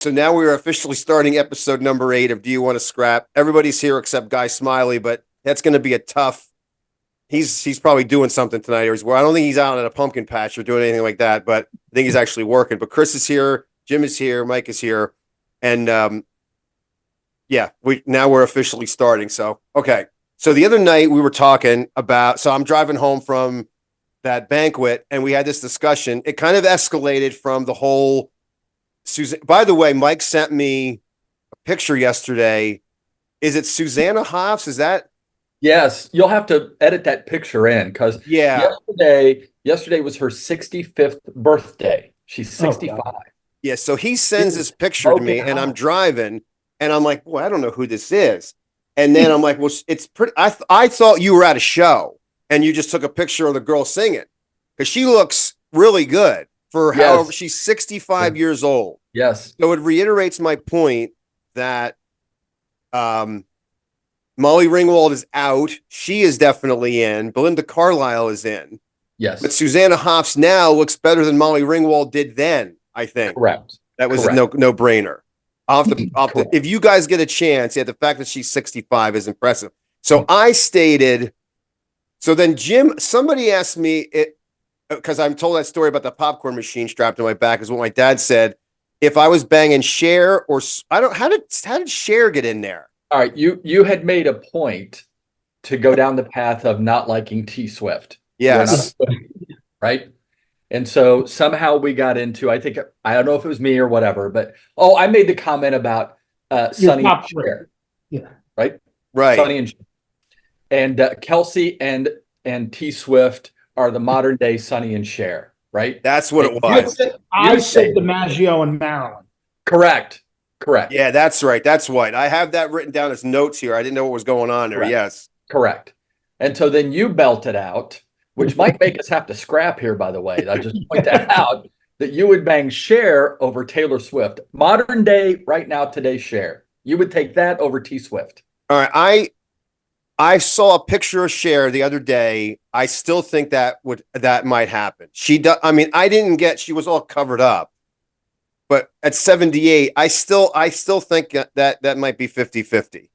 So now we are officially starting episode number 8 of Do You Want to Scrap? Everybody's here except Guy Smiley, but that's going to be a tough. He's probably doing something tonight, or I don't think he's out at a pumpkin patch or doing anything like that. But I think he's actually working. But Chris is here, Jim is here, Mike is here, and we're officially starting. So okay. So the other night we were talking about. So I'm driving home from that banquet, and we had this discussion. It kind of escalated from the whole. Suzanne. By the way, Mike sent me a picture yesterday. Is it Susanna Hoffs? Is that? Yes, you'll have to edit that picture in because yesterday was her 65th birthday. She's 65. Yeah, so he sends this picture to me, and I'm driving, and I'm like, well, I don't know who this is. And then I'm like, well, it's pretty. I thought you were at a show, and you just took a picture of the girl singing because she looks really good. For however, she's 65 years old. Yes. So it reiterates my point that Molly Ringwald is out. She is definitely in. Belinda Carlisle is in. Yes. But Susanna Hoffs now looks better than Molly Ringwald did then, I think. Correct. That was a no-brainer. I'll have to, if you guys get a chance, the fact that she's 65 is impressive. So I stated, so then Jim, somebody asked me, because I'm told that story about the popcorn machine strapped to my back is what my dad said. If I was banging Cher or how did Cher get in there? All right, you had made a point to go down the path of not liking T Swift. Yes. Right? And so somehow we got into, I don't know if it was me or whatever, but I made the comment about Sonny and Cher. Yeah. Right? Right. Sonny and Cher. And Kelsey and T Swift are the modern day Sonny and Cher, right? That's what it was. I said DiMaggio and Marilyn. Correct. Yeah, that's right. That's right. I have that written down as notes here. I didn't know what was going on there. Correct. Yes. Correct. And so then you belted out, which might make us have to scrap here, by the way. I just point that out, that you would bang Cher over Taylor Swift. Modern day, right now, today's Cher. You would take that over T Swift. All right. I saw a picture of Cher the other day. I still think that might happen. She does. I mean, she was all covered up, but at 78, I still think that might be 50-50.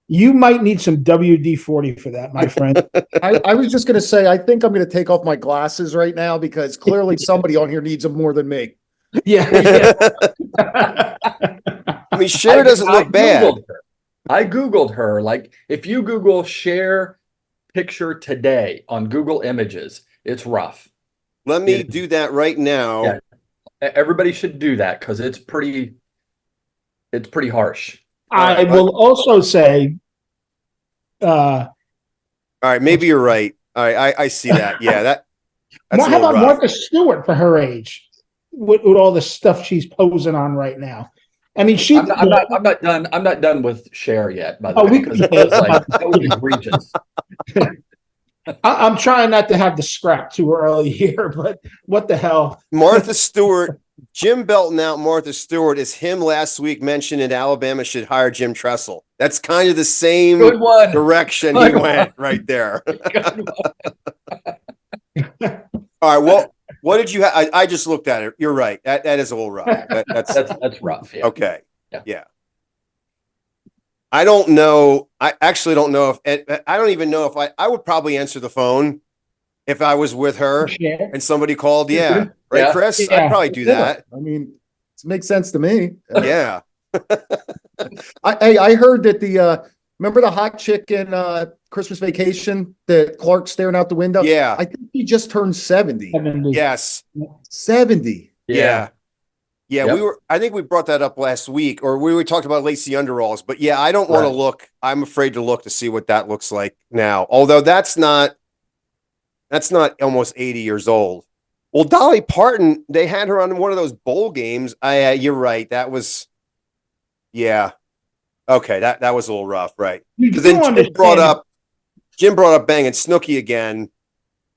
You might need some WD-40 for that, my friend. I was just going to say, I think I'm going to take off my glasses right now because clearly somebody on here needs them more than me. Yeah. I mean, Cher doesn't look bad. I Googled her. Like, if you Google Cher picture today on Google Images, it's rough. Let me do that right now. Yeah. Everybody should do that because it's pretty harsh. I will also say, all right, maybe you're right. All right, I see that. Yeah, that's how about Martha Stewart for her age, with all the stuff she's posing on right now? I mean, I'm not done. I'm not done with Cher yet. By the way, because that was egregious. I'm trying not to have the scrap too early here, but what the hell? Martha Stewart, Jim belting out Martha Stewart is him last week mentioned that Alabama should hire Jim Tressel. That's kind of the same direction he went right there. All right, well. What did you have? I just looked at it. You're right. That is a little rough. That's rough. Yeah. Okay. Yeah. I don't know. I actually don't know if I don't even know if I would probably answer the phone if I was with her and somebody called. Yeah. Right, Chris? Yeah. I'd probably do that. I mean, it makes sense to me. Yeah. I heard that remember the hot chick in Christmas Vacation that Clark's staring out the window? Yeah. I think he just turned 70. Yes. 70. Yeah. Yep. I think we brought that up last week, or we talked about Lacey Underalls, but yeah, I don't want to look. I'm afraid to look to see what that looks like now. Although that's not almost 80 years old. Well, Dolly Parton, they had her on one of those bowl games. You're right. That was, yeah. Okay, that was a little rough, right? Because then Jim brought up banging Snooki again,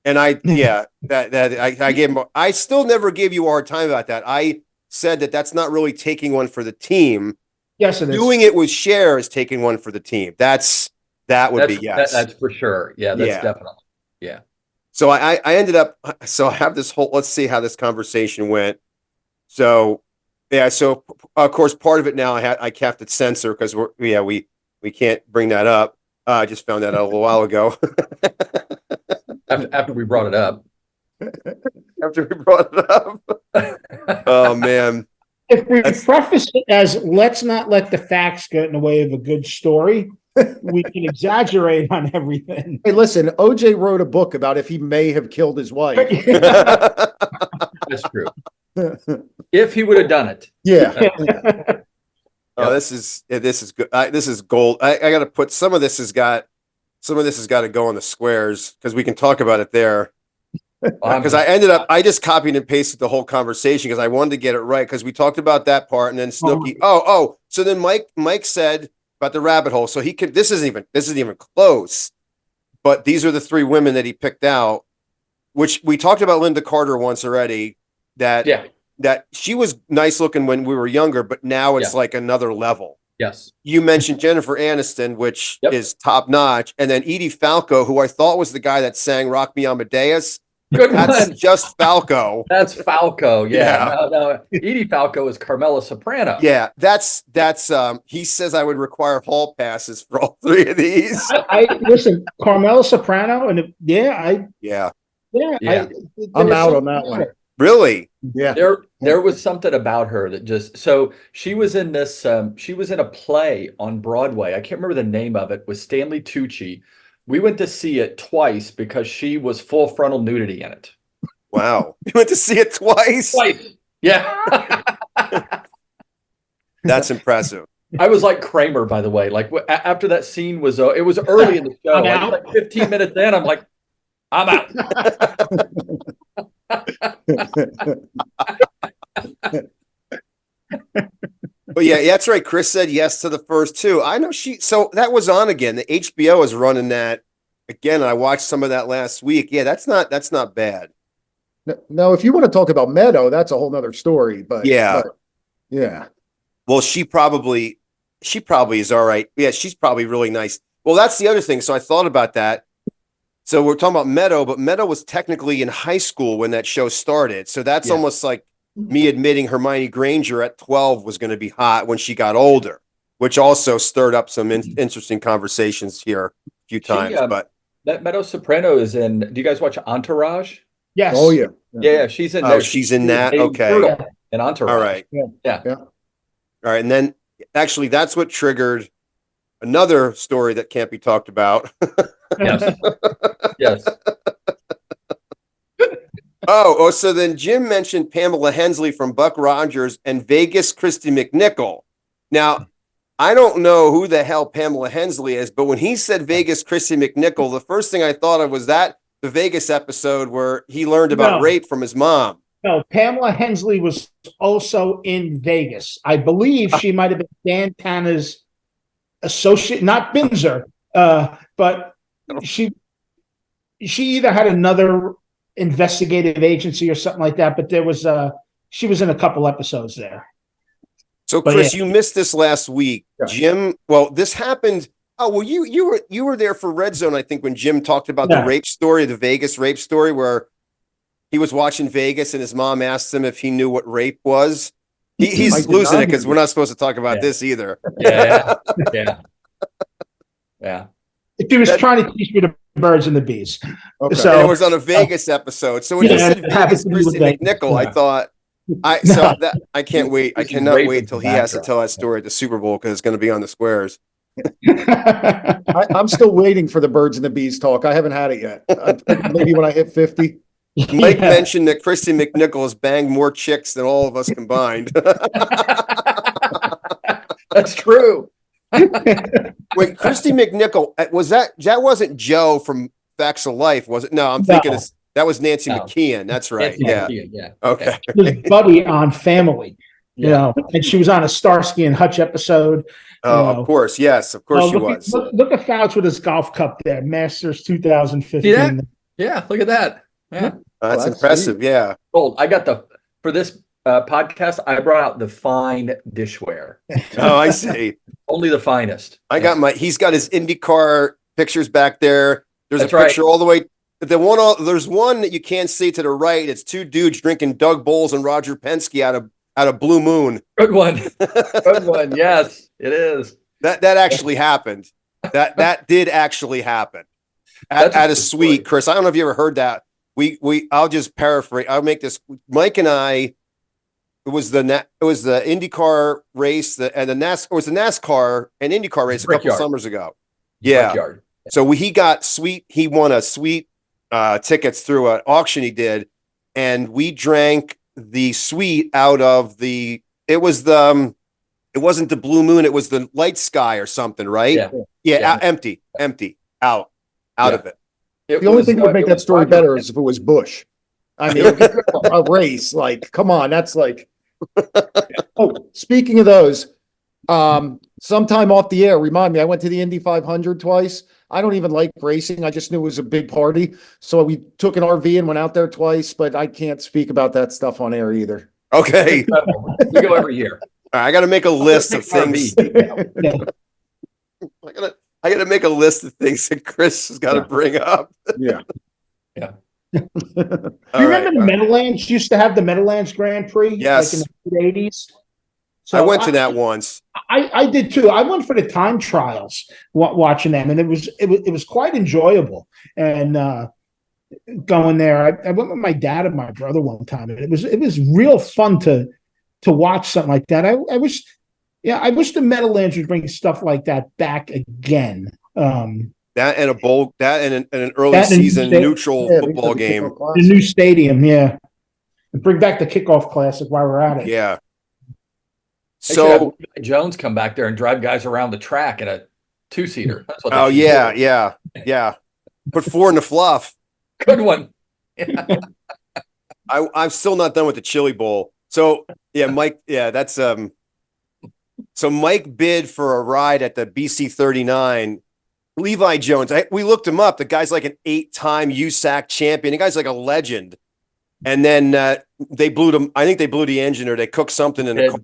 and I gave him. I still never gave you a hard time about that. I said that's not really taking one for the team. Yes, it is. Doing it with Cher is taking one for the team. That would be yes. That's for sure. Yeah, that's definitely. Yeah. So I ended up. So I have this whole. Let's see how this conversation went. So Yeah. So of course, part of it now I have to censor because we can't bring that up. I just found that out a little while ago. After we brought it up. After we brought it up. Oh man. If we preface it as let's not let the facts get in the way of a good story, we can exaggerate on everything. Hey, listen, OJ wrote a book about if he may have killed his wife. That's true. If he would have done it. Yeah. Oh, this is good. This is gold. I got to put some of this has got to go on the squares because we can talk about it there. Because I just copied and pasted the whole conversation because I wanted to get it right because we talked about that part and then Snooki. So then Mike said about the rabbit hole. So this isn't even close. But these are the three women that he picked out, which we talked about Linda Carter once already. That she was nice looking when we were younger, but now it's like another level. Yes. You mentioned Jennifer Aniston, which is top notch, and then Edie Falco, who I thought was the guy that sang "Rock Me Amadeus." That's just Falco. That's Falco. Yeah. No. Edie Falco is Carmela Soprano. Yeah. That's he says I would require hall passes for all three of these. I listen, Carmela Soprano, and Yeah. I'm out on that one. Really? Yeah. There was something about her that just she was in this she was in a play on Broadway. I can't remember the name of it, with Stanley Tucci. We went to see it twice because she was full frontal nudity in it. Wow. You went to see it twice? Twice. Yeah. That's impressive. I was like Kramer, by the way. Like after that scene was it was early in the show. Like 15 minutes in, I'm like, I'm out. But yeah, that's right. Chris said yes to the first two. I know so that was on again. The HBO is running that again. I watched some of that last week. Yeah, that's not bad. No, if you want to talk about Meadow, that's a whole nother story. But yeah. Well, she probably is all right. Yeah, she's probably really nice. Well, that's the other thing. So I thought about that. So we're talking about Meadow, but Meadow was technically in high school when that show started. So that's almost like me admitting Hermione Granger at 12 was going to be hot when she got older, which also stirred up some interesting conversations here a few times. But that Meadow Soprano is in. Do you guys watch Entourage? Yes. Oh yeah. Yeah, she's in there. Oh, she's in that. Okay. In Entourage. All right. Yeah. All right, and then actually that's what triggered another story that can't be talked about. Yes. Yes. So then Jim mentioned Pamela Hensley from Buck Rogers and Vegas Christy McNichol. Now, I don't know who the hell Pamela Hensley is, but when he said Vegas Christy McNichol, the first thing I thought of was the Vegas episode where he learned about rape from his mom. No, Pamela Hensley was also in Vegas. I believe she might have been Dan Tanner's associate, not Binzer, but she either had another investigative agency or something like that, but she was in a couple episodes there. So Chris, you missed this last week. Jim, well, this happened. Oh, well, you were there for Red Zone, I think, when Jim talked about the rape story, the Vegas rape story, where he was watching Vegas and his mom asked him if he knew what rape was. He's losing it because we're not supposed to talk about this either. Yeah. If he was trying to teach me the birds and the bees. Okay. So it was on a Vegas episode. So when you said Vegas Christy McNichol, I thought I can't wait. I cannot wait till he has to tell that story at the Super Bowl because it's going to be on the squares. I'm still waiting for the birds and the bees talk. I haven't had it yet. Maybe when I hit 50. Mike mentioned that Christy McNichol has banged more chicks than all of us combined. That's true. Wait, Christy McNichol, that wasn't Joe from Facts of Life, was it? No, I'm thinking that was Nancy McKeon. That's right. Nancy McKeon, Okay. She was Buddy on Family, you know, and she was on a Starsky and Hutch episode. Of course. Yes, of course she was. Look at Fouts with his golf cup there, Masters 2015. Yeah, look at that. Yeah. That's impressive. Sweet. Yeah. Gold. I got for this podcast, I brought out the fine dishware. Oh, I see. Only the finest. He's got his IndyCar pictures back there. There's a picture all the way. There's one that you can't see to the right. It's two dudes drinking Doug Bowles and Roger Penske out of out of Blue Moon. Good one. Good one. Yes, it is. That actually happened. That did actually happen That's at a good suite, story. Chris. I don't know if you ever heard that. I'll just paraphrase. I'll make this. Mike and I. It was the IndyCar race and the NASCAR and IndyCar race a couple Brickyard. summers ago. Yeah. Brickyard. So he won a suite tickets through an auction he did, and we drank the suite out of it wasn't the Blue Moon, it was the Light Sky or something, right? Yeah. Yeah. Empty, out of it. The only thing that would make that story better is if it was Bush. I mean, a race, like, come on, that's like. Oh, speaking of those, sometime off the air, remind me, I went to the Indy 500 twice. I don't even like racing. I just knew it was a big party. So we took an RV and went out there twice, but I can't speak about that stuff on air either. Okay. We go every year. All right, I got to make a list of things. Yeah. I got to make a list of things that Chris has got to bring up. Yeah. Yeah. Do you remember the Meadowlands used to have the Meadowlands Grand Prix? Yes. Like in the 80s? So I went to that once. I did too. I went for the time trials watching them, and it was quite enjoyable. And going there, I went with my dad and my brother one time, and it was real fun to watch something like that. I wish the Meadowlands would bring stuff like that back again. That and an early season neutral football game. The new stadium, yeah. And bring back the kickoff classic while we're at it. Yeah. So Jones come back there and drive guys around the track in a 2-seater. That's what. Oh yeah. Put 4 in the fluff. Good one. I'm still not done with the Chili Bowl. So yeah, Mike. Yeah, that's So Mike bid for a ride at the BC 39. Levi Jones. We looked him up. The guy's like an 8-time USAC champion. The guy's like a legend. And then they blew them. I think they blew the engine, or they cooked something in the car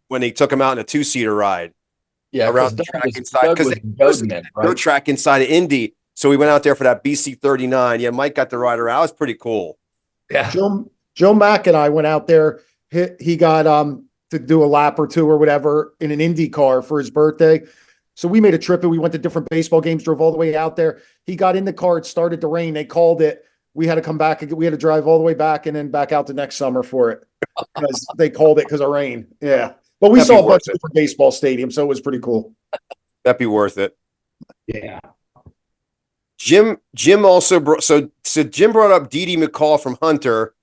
when they took him out in a 2-seater ride. Yeah, around the track inside, because their track inside of Indy. So we went out there for that BC 39. Yeah, Mike got the ride around. That was pretty cool. Yeah. Joe Mack and I went out there. He got to do a lap or two or whatever in an Indy car for his birthday. So we made a trip and we went to different baseball games, drove all the way out there. He got in the car. It started to rain. They called it. We had to come back. We had to drive all the way back and then back out the next summer for it because they called it because of rain. Yeah. But we saw a bunch of different baseball stadiums, so it was pretty cool. That'd be worth it. Yeah. Jim also brought, so Jim brought up Dee Dee McCall from Hunter,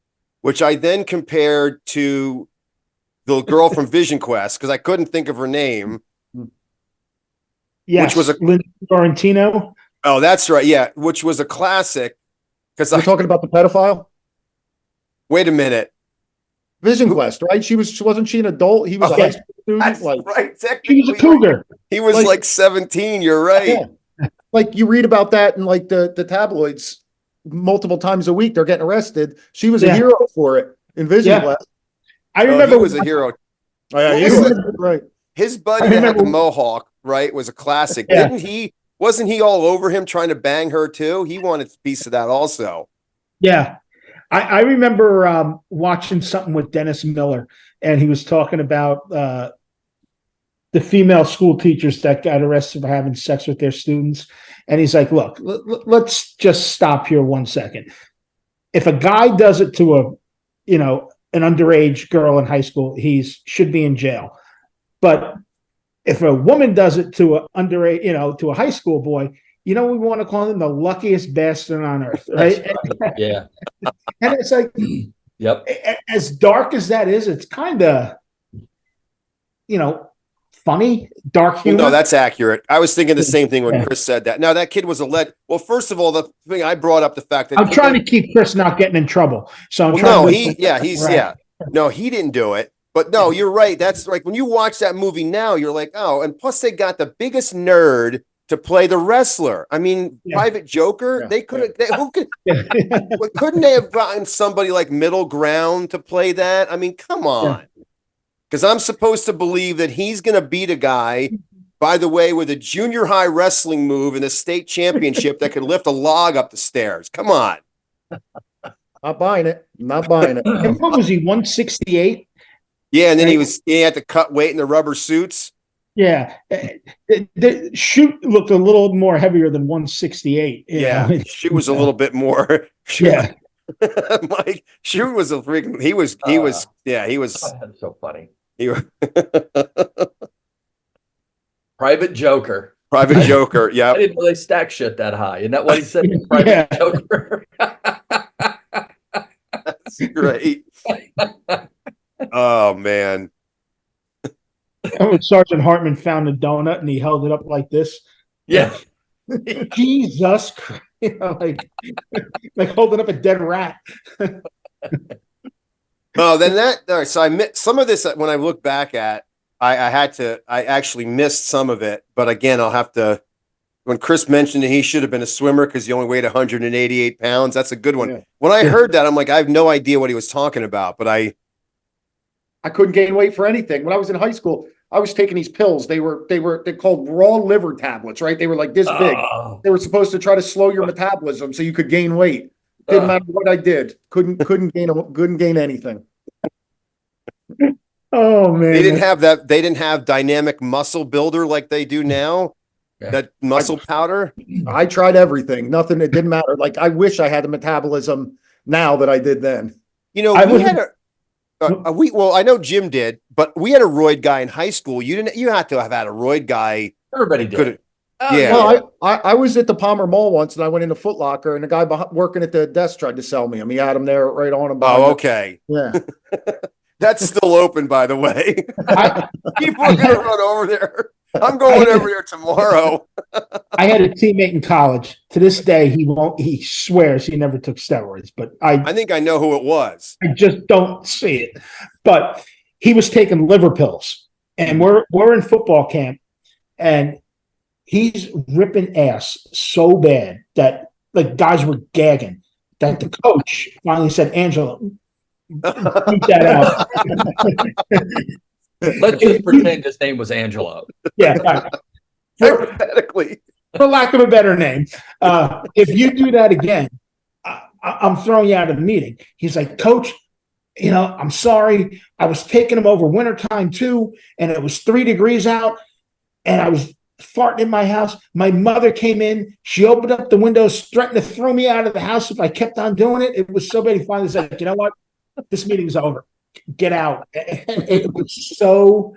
which I then compared to the girl from Vision Quest because I couldn't think of her name. Yes, which was Linda Sorrentino. Oh, that's right. Yeah, which was a classic. Because We're talking about the pedophile? Wait a minute. Vision Quest, right? Wasn't she an adult? He was a high school student. That's like, right. She was a cougar. He was like 17. You're right. Yeah. Like you read about that in like the tabloids multiple times a week. They're getting arrested. She was a hero for it in Vision Quest. I remember he was a hero. Oh, yeah, he was, right. His buddy that had the mohawk, right, was a classic. Yeah. Wasn't he all over him trying to bang her too? He wanted a piece of that also. Yeah. I remember watching something with Dennis Miller, and he was talking about the female school teachers that got arrested for having sex with their students. And he's like, look, let's just stop here 1 second. If a guy does it to an underage girl in high school, should be in jail. But if a woman does it to a underage, to a high school boy, we want to call him the luckiest bastard on earth, right? Right. Yeah. And it's like, Yep. As dark as that is, it's kind of, funny, dark humor. No, that's accurate. I was thinking the same thing when Chris said that. Now, that kid was a Well, first of all, the thing I brought up the fact that I'm trying to keep Chris not getting in trouble. So I'm trying No, he didn't do it. But no, you're right. That's like when you watch that movie now, you're like, oh, and plus they got the biggest nerd to play the wrestler. I mean, Private Joker, they could have, couldn't they have gotten somebody like Middle Ground to play that? I mean, come on. Because I'm supposed to believe that he's going to beat a guy, by the way, with a junior high wrestling move in a state championship that could lift a log up the stairs. Come on. Not buying it. Not buying it. And what was he, 168? Yeah, and then he had to cut weight in the rubber suits. Yeah. The shoot looked a little more heavier than 168. Yeah, shoot was a little bit more. Yeah. Mike, shoot was a freaking. He was. Yeah, he was. That's so funny. He was Private Joker. private joker. Yeah, I didn't really stack shit that high. Isn't that what he said? Private Joker. that's great. Oh man. And when Sergeant Hartman found a donut and he held it up like this. Yeah. Jesus Christ. Like holding up a dead rat. Oh, then all right, so I missed some of this when I look back at. I actually missed some of it, but again, I'll have to. When Chris mentioned that he should have been a swimmer because he only weighed 188 pounds, that's a good one. Yeah. When I heard that, I'm like, I have no idea what he was talking about, but I couldn't gain weight for anything. When I was in high school, I was taking these pills. They're called raw liver tablets, right? They were like this big. They were supposed to try to slow your metabolism so you could gain weight. Didn't matter what I did. Couldn't gain anything. Oh man. They didn't have that. They didn't have dynamic muscle builder like they do now. Yeah. That muscle powder. I tried everything. Nothing. It didn't matter. Like I wish I had the metabolism now that I did then. You know, we had well, I know Jim did, but we had a roid guy in high school. You had to have had a roid guy. Everybody did. Yeah. Well, I was at the Palmer Mall once, and I went into Foot Locker, and the guy working at the desk tried to sell me him. He had him there right on him. Oh, okay. Yeah. That's still open, by the way. People are going to run over there. I'm going over there tomorrow. I had a teammate in college. To this day, he swears he never took steroids, but I think I know who it was. I just don't see it. But he was taking liver pills, and we're in football camp, and he's ripping ass so bad that like guys were gagging. That the coach finally said, "Angela, keep that out." Let's just pretend his name was Angelo. Yeah, Hypothetically, for lack of a better name. If you do that again, I'm throwing you out of the meeting. He's like, Coach, I'm sorry. I was taking him over wintertime too, and it was 3 degrees out, and I was farting in my house. My mother came in. She opened up the windows, threatened to throw me out of the house if I kept on doing it. It was so bad. He finally said, "You know what? This meeting's over. Get out." And it was so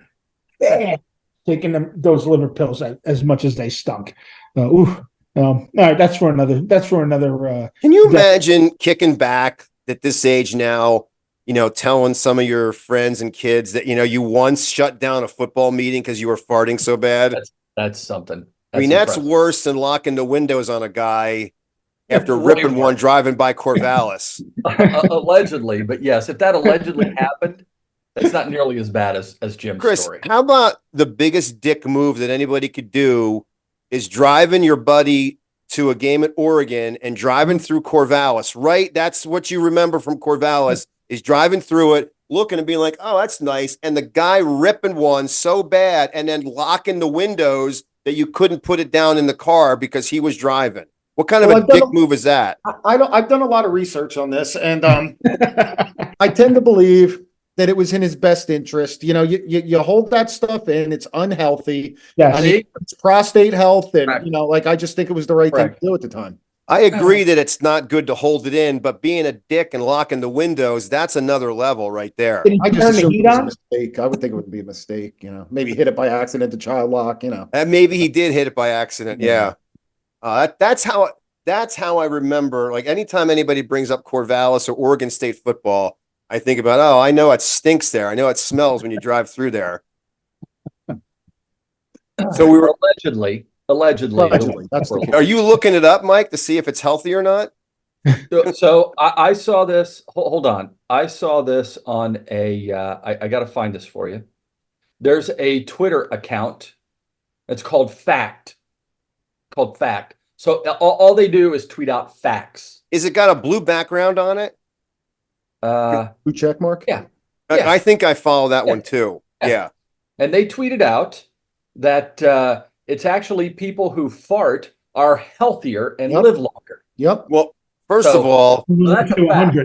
bad taking those liver pills as much as they stunk. All right, that's for another. Can you imagine kicking back at this age now? Telling some of your friends and kids that you once shut down a football meeting because you were farting so bad. That's something. That's worse than locking the windows on a guy after ripping one driving by Corvallis. Allegedly, but yes, if that allegedly happened, it's not nearly as bad as Jim's Chris, story. how about the biggest dick move that anybody could do is driving your buddy to a game at Oregon and driving through Corvallis, right? That's what you remember from Corvallis is driving through it, looking and being like, oh, that's nice. And the guy ripping one so bad and then locking the windows that you couldn't put it down in the car because he was driving. What kind of a dick move is that? I've done a lot of research on this, and I tend to believe that it was in his best interest. You hold that stuff in, it's unhealthy. Yes. I mean, it's prostate health, and Correct. I just think it was the right thing to do at the time. I agree that it's not good to hold it in, but being a dick and locking the windows, that's another level right there. Did he I just turn the assumed heat it was a on? mistake. I would think it would be a mistake. Maybe hit it by accident, the child lock. And maybe he did hit it by accident. Yeah. That's how I remember. Like anytime anybody brings up Corvallis or Oregon State football, I think about, oh, I know it stinks there. I know it smells when you drive through there. So we were allegedly. That's the Are you looking it up, Mike, to see if it's healthy or not? So I saw this. Hold on. I saw this on a. I got to find this for you. There's a Twitter account. It's called Fact. So all they do is tweet out facts. Is it got a blue background on it? blue check mark. Yeah. I think I follow that one too. Yeah. And they tweeted out that it's actually people who fart are healthier and live longer. Yep. Well, first of all, that's a fact.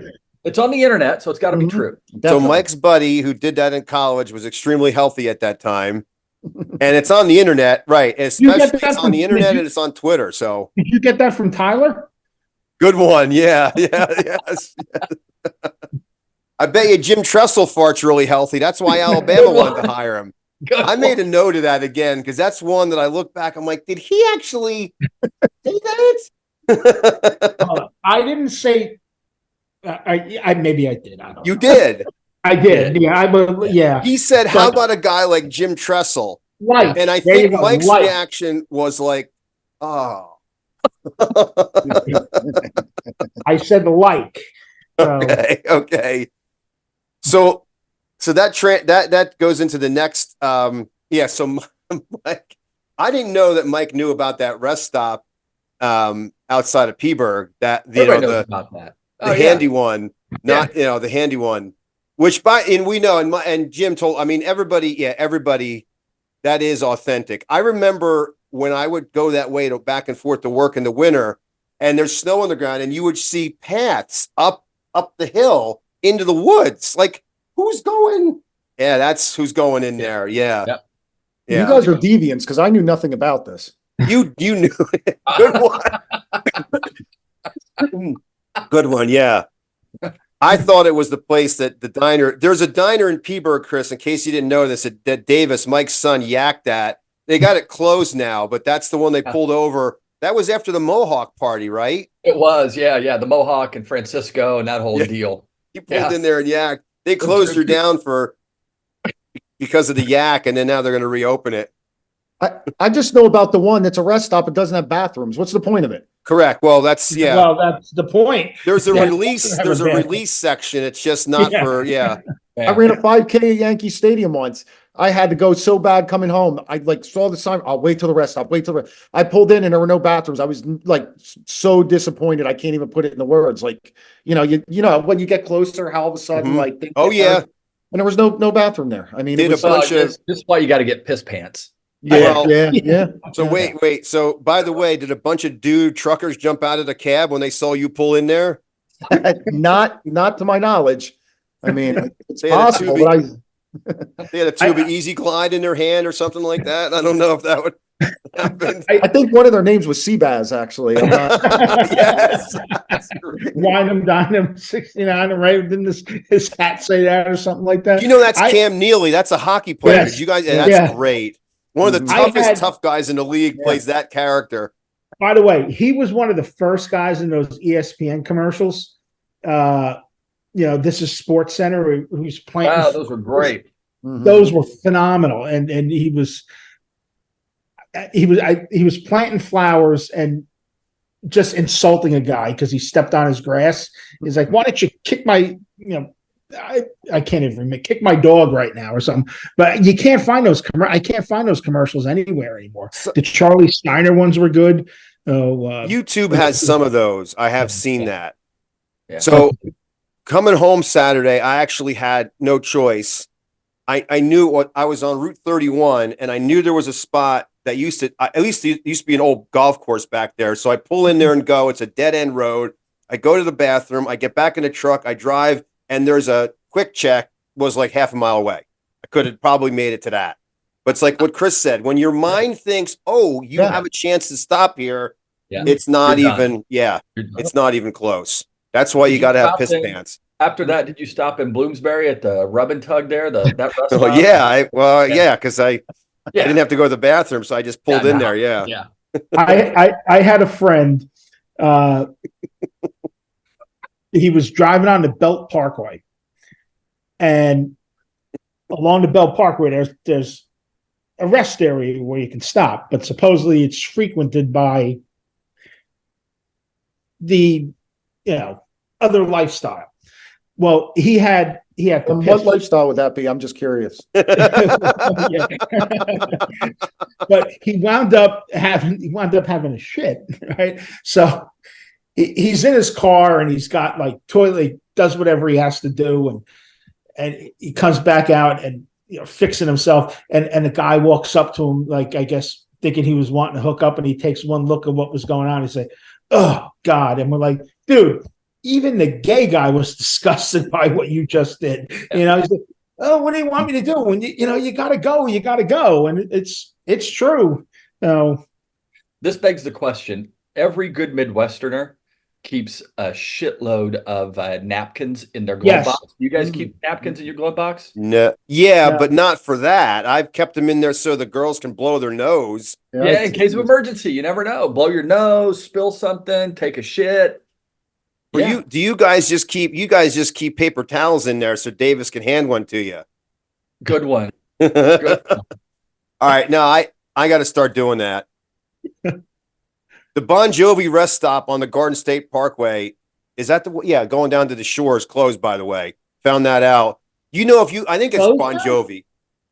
It's on the internet, so it's got to be Mhm. true. So Definitely. Mike's buddy who did that in college was extremely healthy at that time. And it's on the internet, right? You get Especially that it's on from- the internet and it's on Twitter. So Did you get that from Tyler? good one. Yeah. Yeah. Yes. I bet you Jim Tressel farts really healthy. That's why Alabama Good wanted to one. hire him. Good I made a one. note of that again because that's one that I look back. I'm like, did he actually say that? I didn't say. I maybe I did. I don't. You know. did. I did. Yeah. Yeah. He said, "How But- about a guy like Jim Tressel?" Light. And I There you think go, Mike's light. reaction was like, "Oh." I said like. So, Okay. So that goes into the next. So Mike, I didn't know that Mike knew about that rest stop outside of Peaburg. That Everybody knows about that. the handy one, not the handy one, which we know and Jim told. I mean, everybody that is authentic. I remember when I would go that way back and forth to work in the winter, and there's snow on the ground, and you would see paths up the hill into the woods. Like, who's going? Yeah, that's who's going in there. Yeah. Yep. Yeah. You guys are deviants because I knew nothing about this. You knew it. Good one. Good one. Yeah. I thought it was the place that the diner. There's a diner in Peaburg, Chris. In case you didn't know this, that Davis, Mike's son, yacked at. They got it closed now, but that's the one they pulled over. That was after the Mohawk party, right? It was, yeah. The Mohawk and Francisco and that whole deal. He pulled in there and yacked. They closed her down because of the yak, and then now they're going to reopen it. I just know about the one that's a rest stop. It doesn't have bathrooms. What's the point of it? Correct. Well, that's Well, that's the point. There's a Yeah. release. There's a release section. It's just not for. I ran a 5K at Yankee Stadium once. I had to go so bad coming home. I saw the sign. I'll wait till the rest stop. I pulled in and there were no bathrooms. I was like so disappointed. I can't even put it in the words. Like, you know, when you get closer, how all of a sudden, like, and there was no bathroom there. I mean, Did a bunch of. This is why you got to get piss pants. Yeah. So wait. So by the way, did a bunch of dude truckers jump out of the cab when they saw you pull in there? Not to my knowledge. I mean, it's They had possible, but They had a tube of Easy Glide in their hand or something like that. I don't know if that would happen. I think one of their names was Seabaz, actually. I'm not, Yes. Wine him, dine him, 69, and right? Didn't his hat say that or something like that? You know, that's Cam Neely. That's a hockey player. Yes. Did you guys? That's great. One of the I toughest tough guys in the league plays that character. By the way, he was one of the first guys in those ESPN commercials. This is Sports Center who's playing. Wow, those were great. Those were phenomenal, and he was planting flowers and just insulting a guy because he stepped on his grass. He's like, "Why don't you kick my I can't even remember, kick my dog right now or something." But you can't find those. I can't find those commercials anywhere anymore. The Charlie Steiner ones were good. YouTube has some of those. I have seen that. Yeah. So coming home Saturday, I actually had no choice. I knew what I was on Route 31, and I knew there was a spot that used to be an old golf course back there. So I pull in there and go. It's a dead end road. I go to the bathroom. I get back in the truck. I drive, and there's a quick check. Was like half a mile away. I could have probably made it to that. But it's like what Chris said. When your mind thinks, "Oh, you have a chance to stop here," it's not even. It's not even close. That's why you got to have piss pants. After that, did you stop in Bloomsbury at the Rub and Tug there? That restaurant? Because I didn't have to go to the bathroom, so I just pulled in there. Yeah. I had a friend. He was driving on the Belt Parkway, and along the Belt Parkway, there's a rest area where you can stop, but supposedly it's frequented by the other lifestyle. Well, he had what lifestyle would that be? I'm just curious. But he wound up having a shit, right? So he's in his car and he's got like toilet, does whatever he has to do, and he comes back out and fixing himself, and the guy walks up to him, like, I guess thinking he was wanting to hook up, and he takes one look at what was going on. He said, "Oh God," and we're like, "Dude, even the gay guy was disgusted by what you just did. You know, he's like, "Oh, what do you want me to do?" And you got to go. You got to go, and it's true. No, This begs the question. Every good Midwesterner keeps a shitload of napkins in their glove Yes. box. You guys keep napkins in your glove box? No, yeah, No. but not for that. I've kept them in there so the girls can blow their nose. Yeah, in case of emergency. You never know. Blow your nose, spill something, take a shit. For you, do you guys just keep paper towels in there so Davis can hand one to you? Good one. All right, now I got to start doing that. The Bon Jovi rest stop on the Garden State Parkway, is that going down to the shore is closed, by the way. Found that out. I think it's Closed Bon now? Jovi.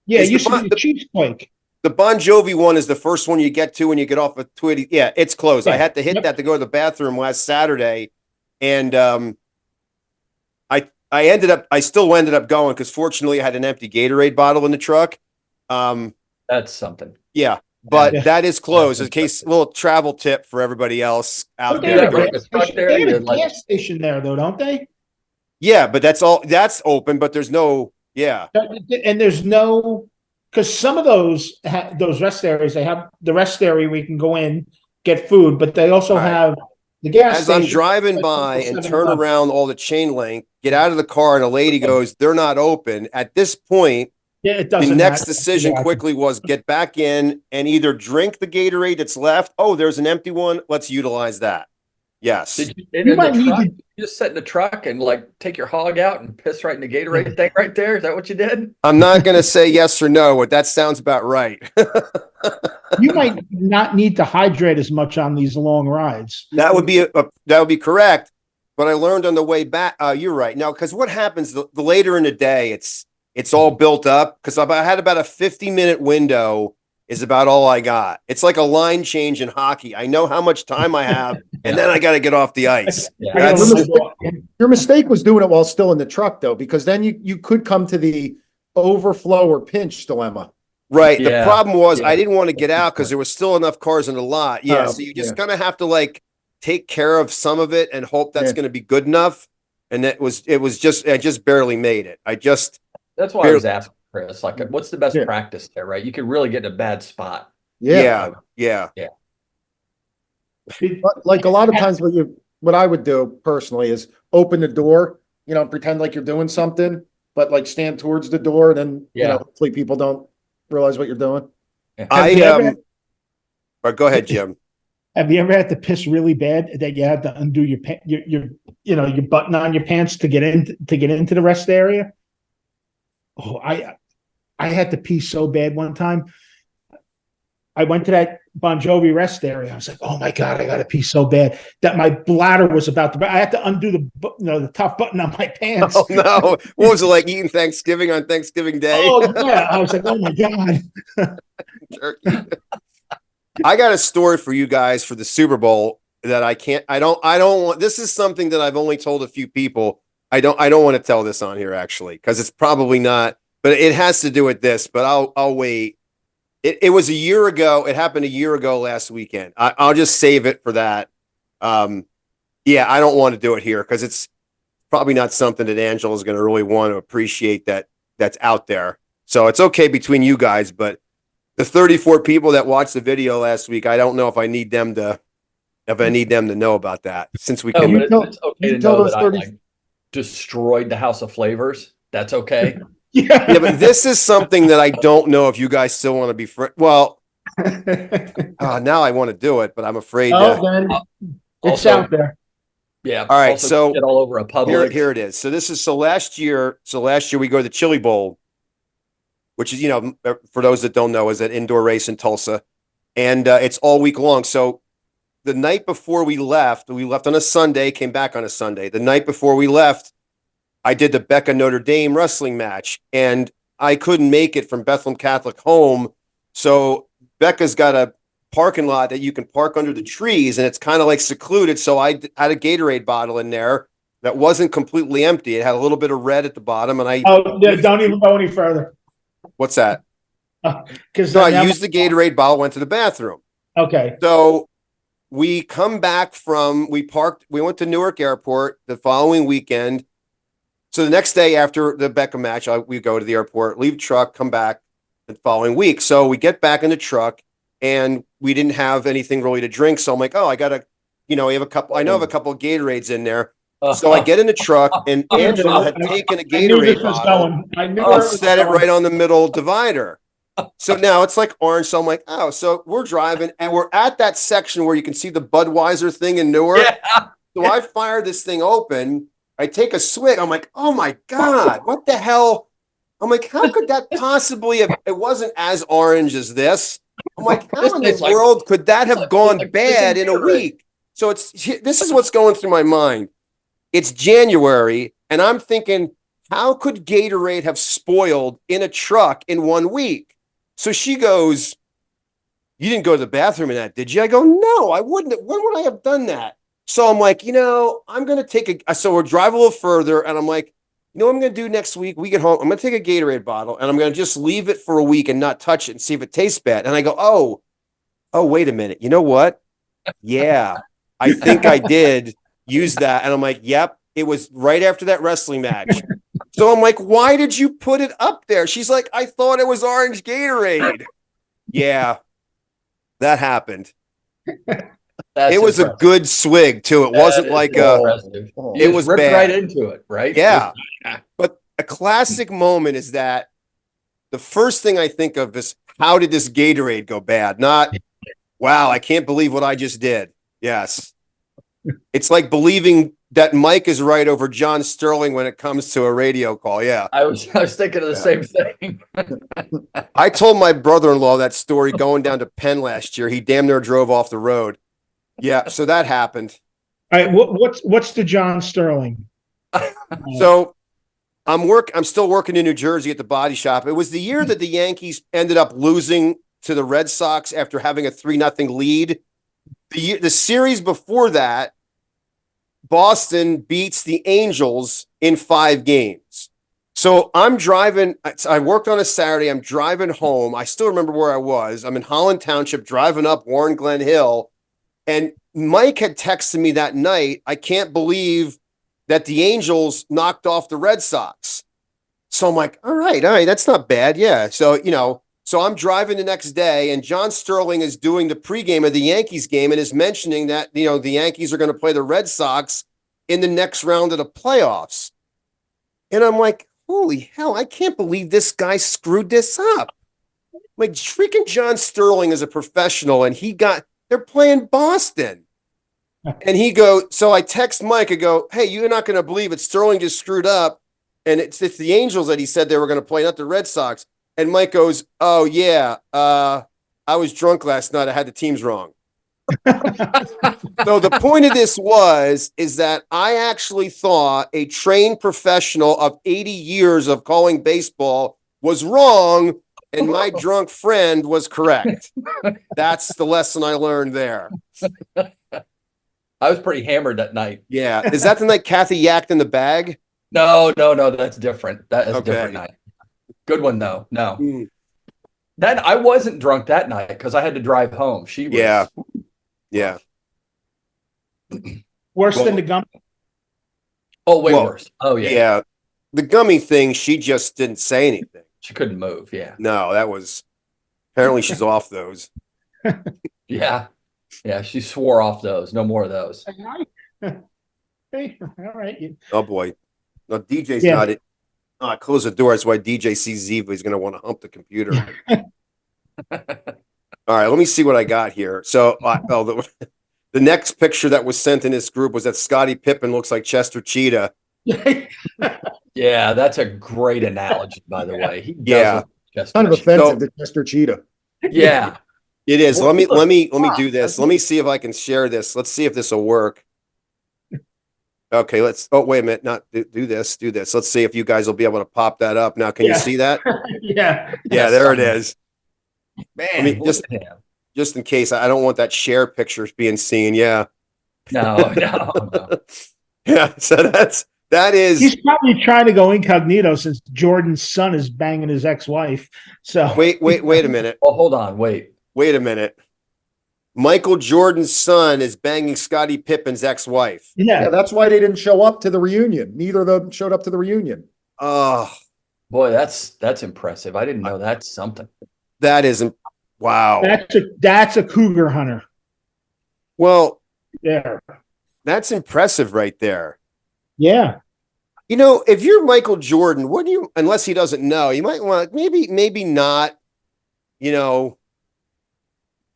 yeah, Is it used to be the Cheapsquake. The Bon Jovi one is the first one you get to when you get off of Twitty. Yeah, it's closed. I Yeah. had to hit Yep. that to go to the bathroom last Saturday. And I still ended up going because fortunately I had an empty Gatorade bottle in the truck. That's something. Yeah, but Yeah. that is closed. In case, little travel tip for everybody else out But Do they there. have a that right in gas the truck station. there, They have you're a like- gas station there, though, don't they? Yeah, but that's open, but there's no, yeah. And there's no, because some of those rest areas, they have the rest area where you can go in, get food, but they also Right. have the gas As station. I'm driving like by and 7-Eleven. turn around all the chain link, get out of the car, and a lady goes, "They're not open." At this point, Yeah, it the doesn't next matter. decision Yeah. quickly was get back in and either drink the Gatorade that's left. Oh, there's an empty one. Let's utilize that. Yes. Did you, You in might the need truck, to- you just sit in the truck and like take your hog out and piss right in the Gatorade thing right there? Is that what you did? I'm not going to say yes or no, but that sounds about right. You might not need to hydrate as much on these long rides. That would be correct. But I learned on the way back. You're right. Now, because what happens the later in the day, it's all built up. Because I had about a 50-minute window is about all I got. It's like a line change in hockey. I know how much time I have, and then I got to get off the ice. Yeah. I gotta That's- remember- Your mistake was doing it while still in the truck, though, because then you could come to the overflow or pinch dilemma. Right. The Yeah. problem was Yeah. I didn't want to get out because there was still enough cars in the lot. Yeah. Oh, So you just yeah. kind of have to like take care of some of it and hope that's Yeah. going to be good enough. And I just barely made it. That's why I was asking Chris, like, what's the best Yeah. practice there, right? You could really get in a bad spot. Yeah. But like a lot of times what I would do personally is open the door, pretend like you're doing something, but like stand towards the door and then, Yeah. hopefully people don't realize what you're doing. I Have you ever- Or go ahead, Jim. Have you ever had to piss really bad that you had to undo your button on your pants to get into the rest area? Oh, I had to pee so bad one time. I went to that Bon Jovi rest area. I was like, "Oh my God, I got to pee so bad that my bladder was about to." I had to undo the top button on my pants. Oh no! What was it like eating Thanksgiving on Thanksgiving Day? Oh yeah, I was like, "Oh my God." Turkey. I got a story for you guys for the Super Bowl that I don't want. This is something that I've only told a few people. I don't want to tell this on here actually because it's probably not, but it has to do with this. But I'll wait. It was a year ago. It happened a year ago last weekend. I'll just save it for that. Yeah, I don't want to do it here because it's probably not something that Angela's going to really want to appreciate that's out there. So it's okay between you guys, but the 34 people that watched the video last week, I don't know if I need them to know about that since we No, can. you but tell- it's okay you to tell know those that 30 I like destroyed the House of Flavors. That's okay. Yeah, but this is something that I don't know if you guys still want to be Well, now I want to do it, but I'm afraid. Oh, then it's Also- out there. Yeah. All right, also so shit all over a Publix. here it is. So this is last year we go to the Chili Bowl, which is for those that don't know, is an indoor race in Tulsa, and it's all week long. So the night before we left on a Sunday, came back on a Sunday. The night before we left, I did the Becca Notre Dame wrestling match, and I couldn't make it from Bethlehem Catholic home. So Becca's got a parking lot that you can park under the trees, and it's kind of like secluded. So I had a Gatorade bottle in there that wasn't completely empty. It had a little bit of red at the bottom, and Don't even go any further. what's that? Because So I used the Gatorade bottle, went to the bathroom. Okay. So we come back we went to Newark Airport the following weekend. So the next day after the Beckham match, we go to the airport, leave truck, come back the following week. So we get back in the truck and we didn't have anything really to drink. So I'm like, oh, I gotta, we have a couple, I know I have a couple of Gatorades in there. So I get in the truck and Angela had taken a I knew this Gatorade was bottle going. I knew and where it was set it going. right on the middle divider. So now it's like orange. So I'm like, oh, so we're driving and we're at that section where you can see the Budweiser thing in Newark. Yeah. So I fire this thing open. I take a swig. I'm like, oh my God, what the hell? I'm like, how could that possibly have, it wasn't as orange as this. I'm like, how in the world could that have gone bad in a week? So this is what's going through my mind. It's January and I'm thinking, how could Gatorade have spoiled in a truck in 1 week? So she goes, you didn't go to the bathroom in that, did you? I go, no, I wouldn't. When would I have done that? So I'm like, I'm going to take so we're driving a little further and I'm like, what I'm going to do next week? We get home. I'm going to take a Gatorade bottle and I'm going to just leave it for a week and not touch it and see if it tastes bad. And I go, oh, wait a minute. You know what? Yeah, I think I did use that. And I'm like, yep, it was right after that wrestling match. So I'm like, why did you put it up there? She's like, I thought it was orange Gatorade. Yeah, that happened. It was a good swig too. It wasn't like it was ripped bad. Right into it, right? Yeah. But a classic moment is that the first thing I think of is how did this Gatorade go bad? Not, wow, I can't believe what I just did. Yes. It's like believing that Mike is right over John Sterling when it comes to a radio call. Yeah. I was thinking of the same thing. I told my brother-in-law that story going down to Penn last year. He damn near drove off the road. Yeah, so that happened. All right, what's the John Sterling? So I'm still working in New Jersey at the body shop. It was the year that the Yankees ended up losing to the Red Sox after having a 3-0 lead. The series before that, Boston beats the Angels in 5 games. So I'm driving. I worked on a Saturday. I'm driving home. I still remember where I was. I'm in Holland Township, driving up Warren Glen Hill. And Mike had texted me that night, I can't believe that the Angels knocked off the Red Sox. So I'm like, all right, that's not bad. Yeah. So, so I'm driving the next day and John Sterling is doing the pregame of the Yankees game and is mentioning that, the Yankees are going to play the Red Sox in the next round of the playoffs. And I'm like, holy hell, I can't believe this guy screwed this up. Like freaking John Sterling is a professional and they're playing Boston. And so I text Mike, I go, hey, you're not going to believe it. Sterling just screwed up. And it's the Angels that he said they were going to play, not the Red Sox. And Mike goes, oh, yeah, I was drunk last night. I had the teams wrong. So the point of this is that I actually thought a trained professional of 80 years of calling baseball was wrong. And my drunk friend was correct. That's the lesson I learned there. I was pretty hammered that night. Yeah. Is that the night Kathy yacked in the bag? No. That's different. That is a different night. Good one, though. No. That I wasn't drunk that night because I had to drive home. She was. Yeah. Worse than the gum? Oh, way worse. Oh, yeah. Yeah. The gummy thing, she just didn't say anything. She couldn't move. Yeah. No, apparently she's off those. Yeah. Yeah. She swore off those. No more of those. Hey, all right. Oh, boy. No, DJ's got it. I close the door. That's why DJ sees Ziva. He's going to want to hump the computer. All right. Let me see what I got here. So, the next picture that was sent in this group was that Scottie Pippen looks like Chester Cheetah. Yeah, that's a great analogy, by the way. He does kind of offensive to Chester Cheetah. Yeah, it is. Let me do this. Let me see if I can share this. Let's see if this will work. Okay, wait a minute. Not do this. Let's see if you guys will be able to pop that up. Now, can you see that? Yeah. Yeah, there it is. Man, just in case, I don't want that Cher picture being seen. Yeah. No. Yeah, so that is. He's probably trying to go incognito since Jordan's son is banging his ex-wife. So wait a minute. Oh, hold on, wait a minute. Michael Jordan's son is banging Scottie Pippen's ex-wife. Yeah, Yeah. that's why they didn't show up to the reunion. Neither of them showed up to the reunion. Oh, Boy, that's impressive. I didn't know that's something. that isn't. Wow. That's a cougar hunter. Well, Yeah. that's impressive right there. Yeah. You know, if you're Michael Jordan, wouldn't you, unless he doesn't know, you might want maybe not,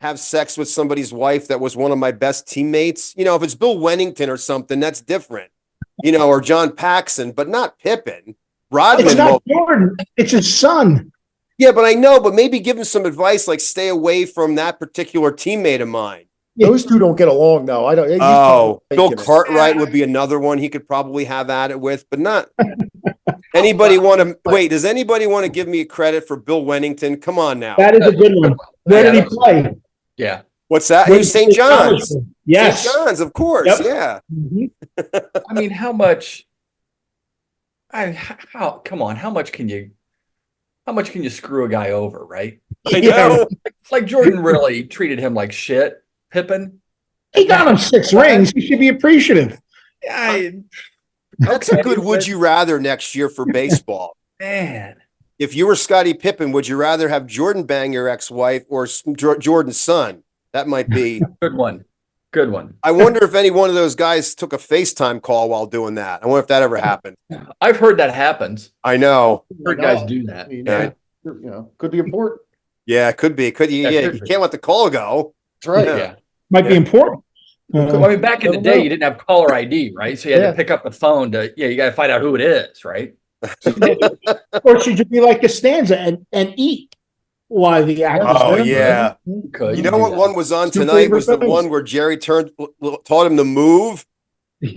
have sex with somebody's wife that was one of my best teammates. If it's Bill Wennington or something, that's different. Or John Paxson, but not Pippen. Rodman. It's not Jordan. It's his son. Yeah, but I know, but maybe give him some advice, like stay away from that particular teammate of mine. Those two don't get along, though. I don't. he's Oh, Bill making it. Cartwright would be another one he could probably have at it with, but not. Anybody want to wait? Does anybody want to give me credit for Bill Wennington? Come on now. That is a good one. Where did he play? Yeah. What's that? He was St. John's. Yes. St. John's, of course. Yep. Yeah. Mhm. I mean, how much? Come on, how much can you screw a guy over, right? I know. Like Jordan really treated him like shit. Pippen, He got him 6 rings. He should be appreciative. That's a good would you rather next year for baseball. man. If you were Scottie Pippen, would you rather have Jordan bang your ex-wife or Jordan's son? That might be. Good one. Good one. I wonder if any one of those guys took a FaceTime call while doing that. I wonder if that ever happened. I've heard that happens. I know. I've heard guys do that. I mean, Yeah. could be important. Yeah, it could be. Could you? Yeah, Yeah, could you be. can't let the call go. That's right. Yeah. Yeah. Might be Yeah. important. Well, I mean, back in the I don't day, know. you didn't have caller ID, right? So you had Yeah. to pick up the phone you got to find out who it is, right? Or should you be like Costanza and eat while the actor's Oh, there? yeah. You could. You know what one was on Two tonight favorite was the things. one where Jerry taught him to move,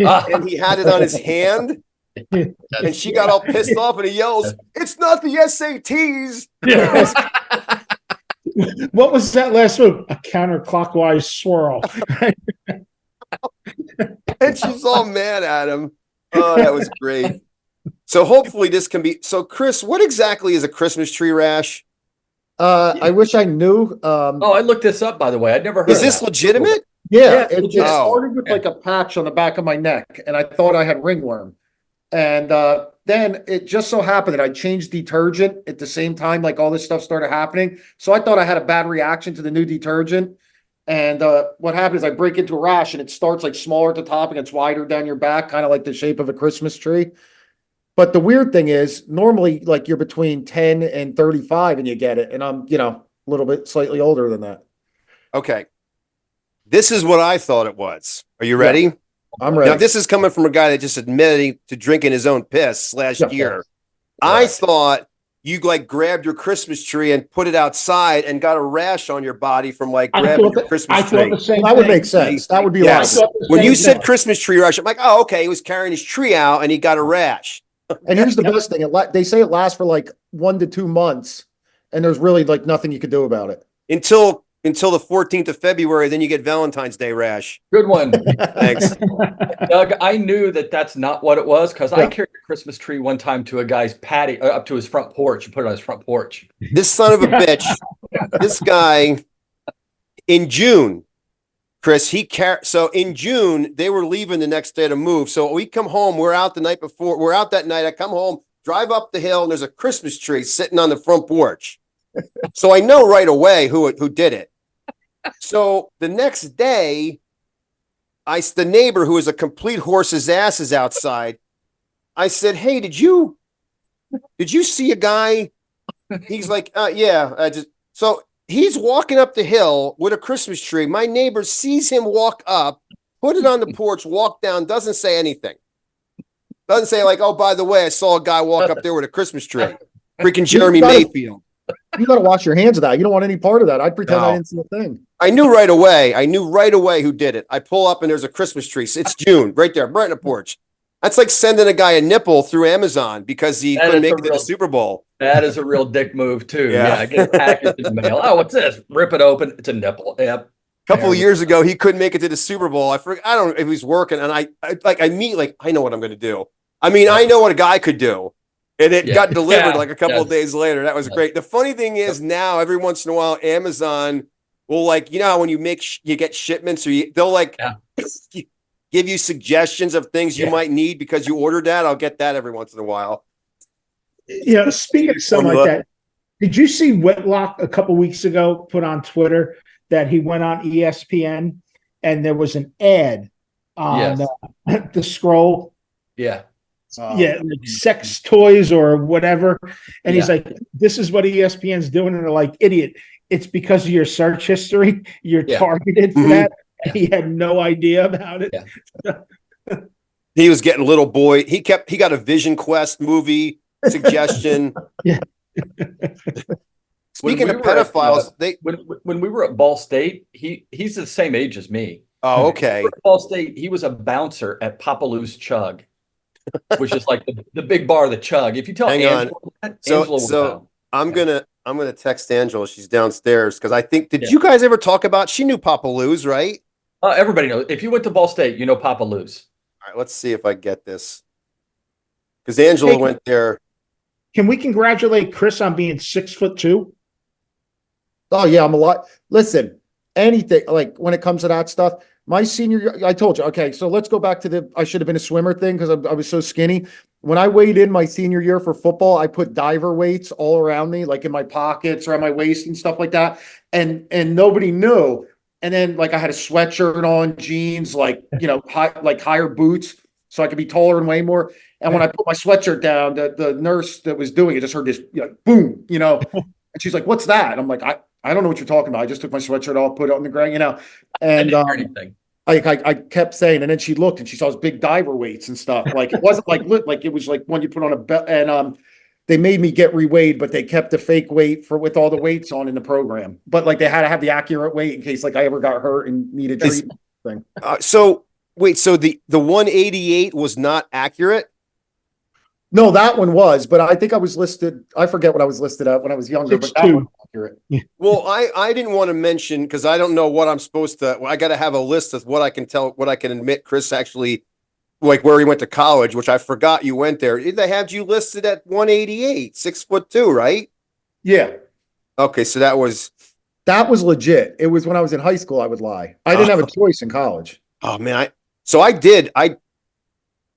Ah, and he had it on his hand, and she got all pissed off, and he yells, "It's not the SATs!" Yes. What was that last move? A counterclockwise swirl. And she's all mad at him. Oh, that was great. So hopefully this can be. So Chris, what exactly is a Christmas tree rash? I wish I knew. oh, I looked this up, by the way. I'd never heard Is of this that. legitimate? Yeah, Yeah, it oh. started with like a patch on the back of my neck, and I thought I had ringworm. And then it just so happened that I changed detergent at the same time, like all this stuff started happening. So I thought I had a bad reaction to the new detergent. And what happens is I break into a rash, and it starts like smaller at the top and gets wider down your back, kind of like the shape of a Christmas tree. But the weird thing is, normally, like you're between 10 and 35 and you get it. And I'm, a little bit slightly older than that. Okay. This is what I thought it was. Are you ready? I'm Now, ready. this is coming from a guy that just admitted to drinking his own piss last Yeah. year. I thought you like grabbed your Christmas tree and put it outside and got a rash on your body from like I grabbing thought your I Christmas thought tree. the same That would thing. make sense. That would be Yes. I thought the When same you said thing. Christmas tree rash, I'm like, oh, okay, he was carrying his tree out and he got a rash. And here's the best thing. They say it lasts for like 1 to 2 months, and there's really like nothing you could do about it. Until the 14th of February, then you get Valentine's Day rash. Good one. Thanks. Doug, I knew that's not what it was because I Yeah. carried a Christmas tree one time to a guy's patio, up to his front porch. You put it on his front porch. This son of a bitch, this guy in June, Chris, so in June, they were leaving the next day to move. So we come home, we're out the night before, we're out that night. I come home, drive up the hill, and there's a Christmas tree sitting on the front porch. So I know right away who did it. So the next day, the neighbor who is a complete horse's ass is outside. I said, "Hey, did you see a guy?" He's like, yeah, so he's walking up the hill with a Christmas tree. My neighbor sees him walk up, put it on the porch, walk down, doesn't say anything. Doesn't say like, oh, by the way, I saw a guy walk up there with a Christmas tree. Freaking Jeremy Mayfield. You got to wash your hands of that. You don't want any part of that. I'd pretend I No. didn't see a thing. I knew right away who did it. I pull up and there's a Christmas tree. It's June, right there, right on the porch. That's like sending a guy a nipple through Amazon because he That couldn't is make a it to the real- Super Bowl. That is a real dick move too. Yeah. Yeah, get a package in the mail. Oh, what's this? Rip it open. It's a nipple. Yep. A couple of years ago, he couldn't make it to the Super Bowl. I don't know if he was working, and I know what I'm going to do. I mean, I know what a guy could do, and it Yeah. got delivered Yeah. like a couple of Yes. days later. That was Yes. great. The funny thing is now, every once in a while, Amazon Well, like, you know how when you you get shipments, or they'll like Yeah. give you suggestions of things you Yeah. might need because you ordered that. I'll get that every once in a while. Speaking of something like that, did you see Whitlock a couple weeks ago put on Twitter that he went on ESPN and there was an ad on Yes. the scroll? Yeah. Yeah, like sex toys or whatever. And he's Yeah. like, this is what ESPN's doing. And they're like, idiot, it's because of your search history. You're Yeah. targeted for that. And he had no idea about it. Yeah. He was getting little boy. He got a Vision Quest movie suggestion. Yeah. Speaking of pedophiles, when we were at Ball State, he's the same age as me. Oh, okay. At Ball State, he was a bouncer at Papa Lou's Chug, which is like the big bar, the Chug. If you tell Angela that, Angela will know. I'm gonna text Angela. She's downstairs because I think did you guys ever talk about? She knew Papa Lou's, right? Everybody knows. If you went to Ball State, you know Papa Lou's. All right, let's see if I get this. Because Angela went there. Can we congratulate Chris on being 6'2"? Oh yeah, I'm a lot. Listen, anything like when it comes to that stuff, my senior year, I told you, okay, so let's go back to I should have been a swimmer thing because I was so skinny. When I weighed in my senior year for football, I put diver weights all around me, like in my pockets or on my waist and stuff like that. And nobody knew. And then like I had a sweatshirt on, jeans, like, higher boots so I could be taller and weigh more. And when I put my sweatshirt down, the nurse that was doing it just heard this, boom, and she's like, what's that? And I'm like, I don't know what you're talking about. I just took my sweatshirt off, put it on the ground, and anything. I kept saying, and then she looked and she saw his big diver weights and stuff. Like it wasn't like it was like one you put on a belt. And they made me get reweighed, but they kept the fake weight with all the weights on in the program. But like they had to have the accurate weight in case like I ever got hurt and needed treatment. Thing. So wait, so the 188 was not accurate? No, that one was, but I think I was listed. I forget what I was listed at when I was younger, but that one was accurate. Well, I didn't want to mention because I don't know what I'm supposed to. I got to have a list of what I can admit. Chris actually, like where he went to college, which I forgot you went there. They had you listed at 188, 6'2", right? Yeah. Okay, so that was legit. It was when I was in high school. I would lie. I didn't have a choice in college. Oh man, I did.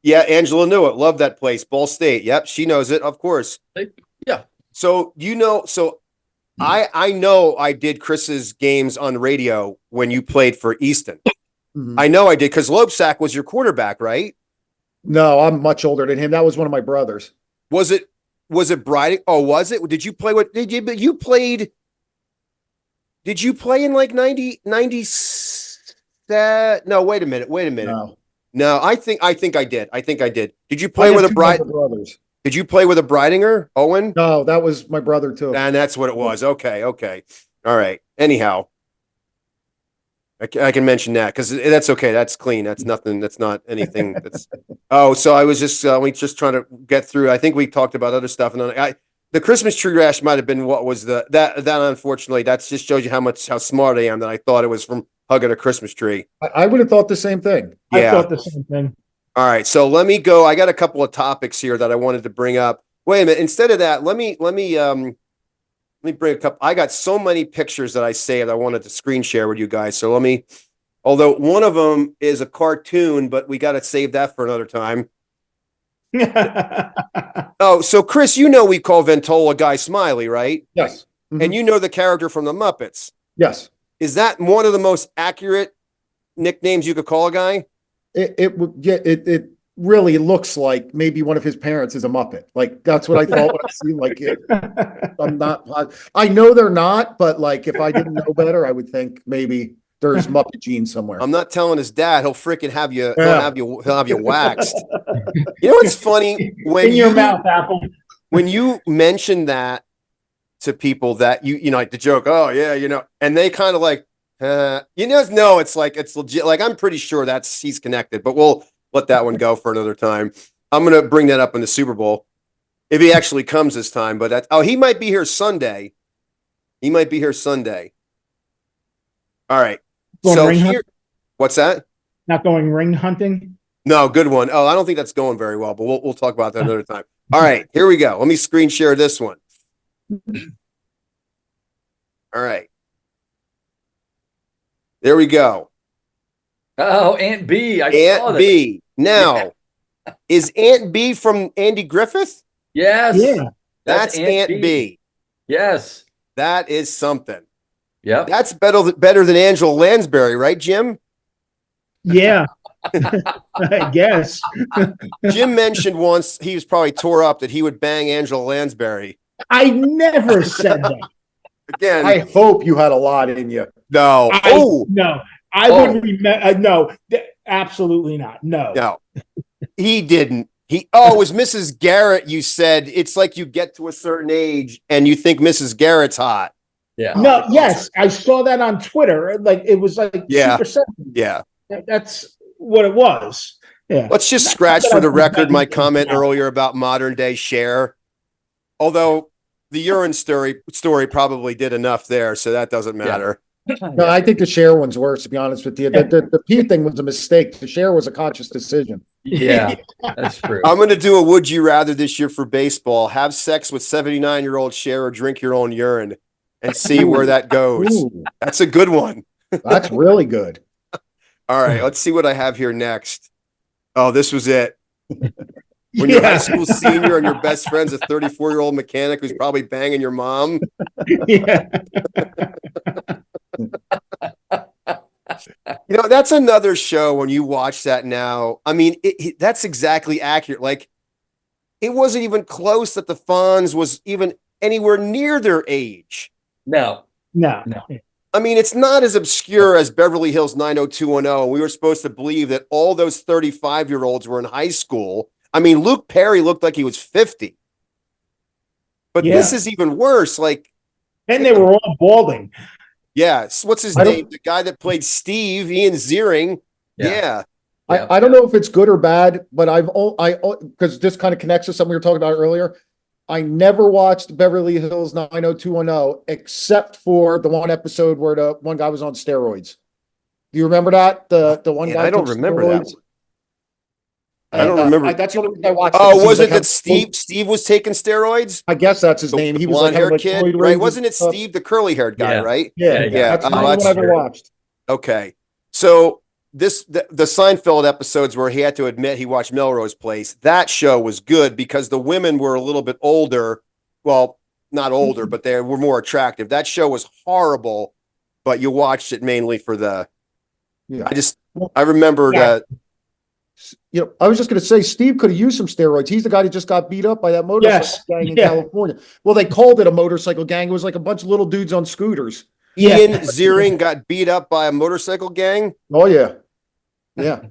Yeah, Angela knew it. Loved that place. Ball State. Yep, she knows it, of course. Yeah. So I know I did Chris's games on radio when you played for Easton. Mm-hmm. I know I did because Loebsack was your quarterback, right? No, I'm much older than him. That was one of my brothers. Was it Briding? Oh, was it? Did you play Did you play in like 90? No, wait a minute. No, I think I did. Did you play with a brothers? Did you play with a Breidinger, Owen? No, that was my brother too. And that's what it was. Okay. All right. Anyhow, I can mention that because that's okay. That's clean. That's nothing. That's not anything. That's so I was just trying to get through. I think we talked about other stuff, and the Christmas tree rash might have been what was that. Unfortunately, that just shows you how smart I am. That I thought it was from hugging a Christmas tree. I would have thought the same thing. Yeah. I thought the same thing. All right, so let me go. I got a couple of topics here that I wanted to bring up. Wait a minute. Instead of that, let me bring a couple. I got so many pictures that I saved. I wanted to screen share with you guys. So although one of them is a cartoon, but we got to save that for another time. Oh, so Chris, we call Ventola Guy Smiley, right? Yes. Mm-hmm. And you know the character from the Muppets. Yes. Is that one of the most accurate nicknames you could call a guy? It really looks like maybe one of his parents is a Muppet. Like that's what I thought when I seen like it. I'm not. I know they're not, but like if I didn't know better, I would think maybe there's Muppet genes somewhere. I'm not telling his dad. He'll freaking have you. Yeah. He'll have you waxed. You know what's funny when in your mouth, Apple. When you mention that to people that you like the joke. Oh yeah, and they kind of like. No, it's like it's legit. Like I'm pretty sure he's connected, but we'll let that one go for another time. I'm gonna bring that up in the Super Bowl if he actually comes this time. But he might be here Sunday. All right. What's that? Not going ring hunting? No, good one. Oh, I don't think that's going very well, but we'll talk about that another time. All right, here we go. Let me screen share this one. All right. There we go. Oh, Aunt B. I saw Aunt that. B. Now, is Aunt B from Andy Griffith? Yes. Yeah. That's Aunt B. Yes. That is something. Yep. That's better than Angela Lansbury, right, Jim? Yeah. I guess. Jim mentioned once he was probably tore up that he would bang Angela Lansbury. I never said that. Again, I hope you had a lot in you. no. No, I would remember. No, absolutely not. No. He didn't. It was Mrs. Garrett. You said it's like you get to a certain age and you think Mrs. Garrett's hot. Yeah. No, yes, I saw that on Twitter. Like it was like Super 7. Yeah. That's what it was. Yeah. Let's just scratch for the record my comment earlier about modern day Cher. Although the urine story probably did enough there, so that doesn't matter. No, I think the Cher one's worse, to be honest with you. The P thing was a mistake. The Cher was a conscious decision. Yeah, that's true. I'm going to do a would you rather this year for baseball. Have sex with 79-year-old Cher or drink your own urine and see where that goes. Ooh, That's a good one. that's really good. All right, let's see what I have here next. Oh, this was it. When you're a high school senior and your best friend's a 34-year-old mechanic who's probably banging your mom. Yeah. That's another show when you watch that now. I mean, that's exactly accurate. Like, it wasn't even close that the Fonz was even anywhere near their age. No. I mean, it's not as obscure as Beverly Hills 90210. We were supposed to believe that all those 35-year-olds were in high school. I mean, Luke Perry looked like he was 50. But this is even worse. Like, and they were all balding. yeah. What's his name? The guy that played Steve, Ian Ziering. Yeah. I don't know if it's good or bad, but because this kind of connects to something we were talking about earlier. I never watched Beverly Hills 90210 except for the one episode where the one guy was on steroids. Do you remember that? The one guy. I don't remember that one. I don't remember. That's the only reason I watched. Oh, was it that Steve was taking steroids? I guess that's his name. He was like blonde-haired kid, right? Wasn't it Steve, the curly-haired guy, right? Yeah. That's the only one I ever watched. Okay, so the Seinfeld episodes where he had to admit he watched Melrose Place, that show was good because the women were a little bit older. Well, not older, but they were more attractive. That show was horrible, but you watched it mainly for the. Yeah. I remember that. I was just going to say, Steve could have used some steroids. He's the guy that just got beat up by that motorcycle gang in California. Well, they called it a motorcycle gang. It was like a bunch of little dudes on scooters. Ian Ziering got beat up by a motorcycle gang. Oh, yeah. Yeah.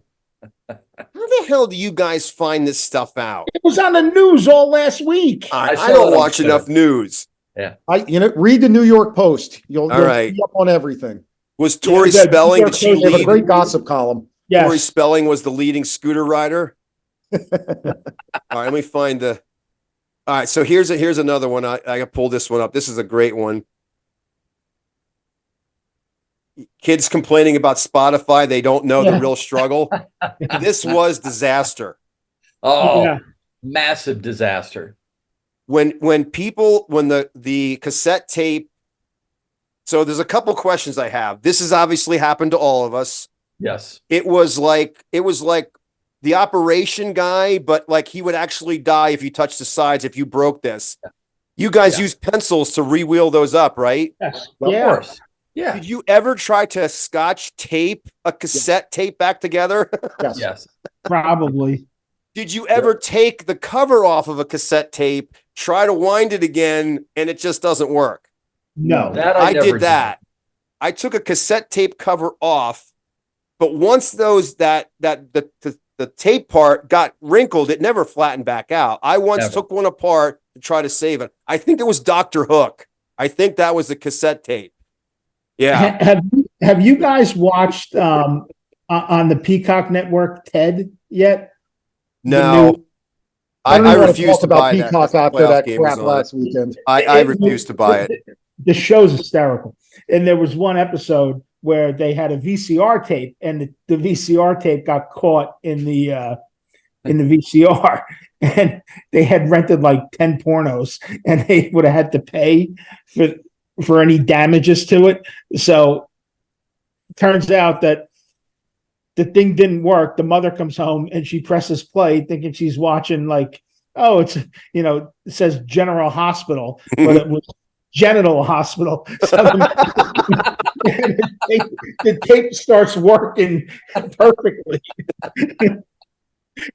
How the hell do you guys find this stuff out? It was on the news all last week. I don't watch enough news. Yeah. Read the New York Post. You'll right. be up on everything. Was Tori Spelling, did she They have a lead? great gossip column. Yes. Tori Spelling was the leading scooter rider. All right, let me find the. All right, so here's another one. I gotta pull this one up. This is a great one. Kids complaining about Spotify. They don't know the real struggle. This was disaster. Oh, massive disaster. When the cassette tape. So there's a couple questions I have. This has obviously happened to all of us. Yes. It was like the operation guy, but like he would actually die if you touched the sides if you broke this. Yeah. You guys use pencils to re-wheel those up, right? Yes. Of course. Yeah. Did you ever try to scotch tape a cassette tape back together? Yes. Probably. Did you ever take the cover off of a cassette tape, try to wind it again, and it just doesn't work? No. That I did that. I took a cassette tape cover off, but once the tape part got wrinkled, it never flattened back out. I once took one apart to try to save it. I think it was Dr. Hook. I think that was the cassette tape. Yeah. Have you guys watched on the Peacock Network Ted yet? No. I refuse to buy Peacock after that crap last weekend. I refuse to buy it. The show's hysterical. And there was one episode where they had a VCR tape, and the VCR tape got caught in the VCR, and they had rented like 10 pornos, and they would have had to pay for any damages to it. So turns out that the thing didn't work. The mother comes home and she presses play thinking she's watching like, oh, it's, it says General Hospital, but it was Genital Hospital. So the tape starts working perfectly.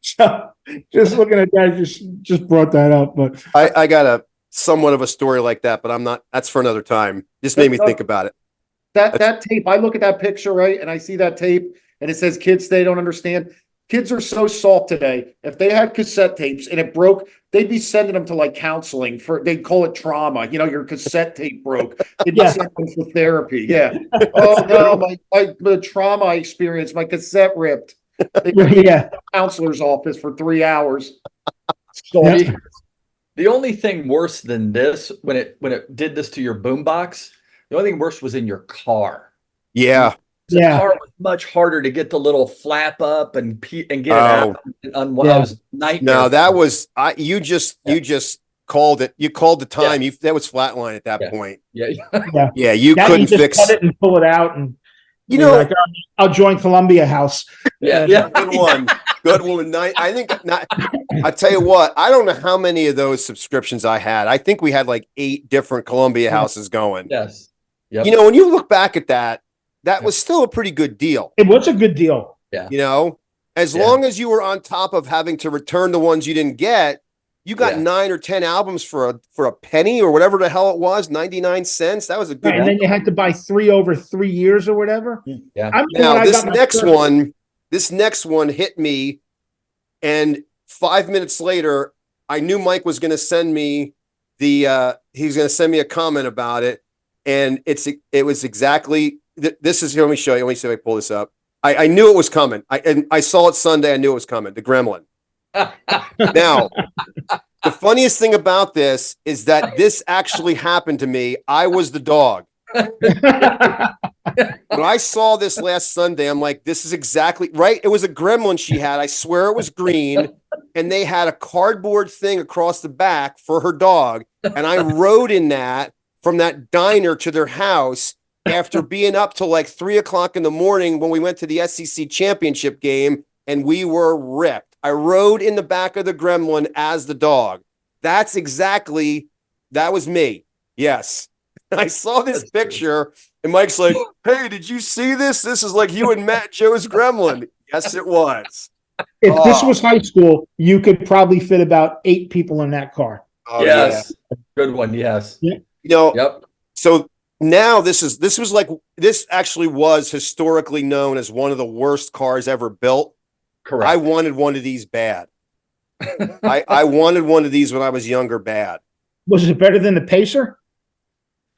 So just looking at that, just brought that up. But I got a somewhat of a story like that, but that's for another time. Just made me think about it. That tape, I look at that picture, right, and I see that tape, and it says kids they don't understand. Kids are so soft today. If they had cassette tapes and it broke, they'd be sending them to like counseling they'd call it trauma. Your cassette tape broke. They'd be sending them for therapy. Yeah. Oh no, the trauma I experienced, my cassette ripped. They put me in the counselor's office for 3 hours. The only thing worse than this, when it did this to your boombox, the only thing worse was in your car. Yeah. The car was much harder to get the little flap up and get it out. And was nightmare. No, that was you just called it. You called the time. That was flatline at that point. Yeah. You now couldn't you just fix cut it and pull it out, and like, I'll join Columbia House. Yeah. Good one. Good one. I think I tell you what, I don't know how many of those subscriptions I had. I think we had like 8 different Columbia houses going. Yes. Yep. When you look back at that was still a pretty good deal. It was a good deal. Yeah. As long as you were on top of having to return the ones you didn't get, you got 9 or 10 albums for a penny or whatever the hell it was, 99 cents. That was a good And then you had to buy 3 over 3 years or whatever. Yeah. Now this next one hit me, and 5 minutes later, I knew Mike was going to send me he was going to send me a comment about it, and it was exactly this is. Let me show you. Let me see if I pull this up. I knew it was coming. I saw it Sunday. I knew it was coming. The Gremlin. Now, the funniest thing about this is that this actually happened to me. I was the dog. When I saw this last Sunday, I'm like, this is exactly right. It was a gremlin she had. I swear it was green. And they had a cardboard thing across the back for her dog. And I rode in that from that diner to their house after being up till like 3:00 in the morning when we went to the SEC championship game, and we were ripped. I rode in the back of the gremlin as the dog. That was me. Yes. I saw this picture, and Mike's like, hey, did you see this? This is like you and Matt Joe's gremlin. Yes, it was. If this was high school, you could probably fit about 8 people in that car. Oh, yes. Yeah. Good one. Yes. Yeah. Yep. So now this actually was historically known as one of the worst cars ever built. Correct. I wanted one of these bad. I wanted one of these when I was younger bad. Was it better than the Pacer?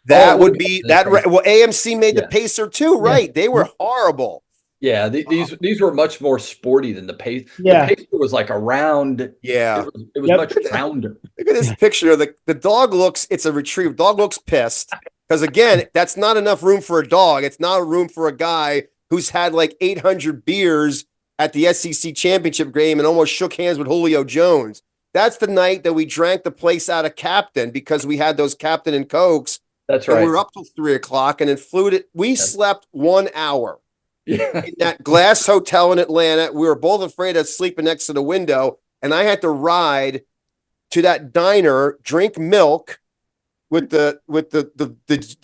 That would be that. Well, AMC made the Pacer too, right? Yeah. They were horrible. Yeah, these were much more sporty than the Pacer. Yeah. The Pacer was like a round. Yeah, it was much rounder. Look at this picture. The dog it's a retriever. Dog looks pissed because again, that's not enough room for a dog. It's not a room for a guy who's had like 800 beers at the SEC championship game and almost shook hands with Julio Jones. That's the night that we drank the place out of Captain because we had those Captain and Cokes. That's right. We were up till 3:00 and then flew it. We slept 1 hour in that glass hotel in Atlanta. We were both afraid of sleeping next to the window, and I had to ride to that diner, drink milk with the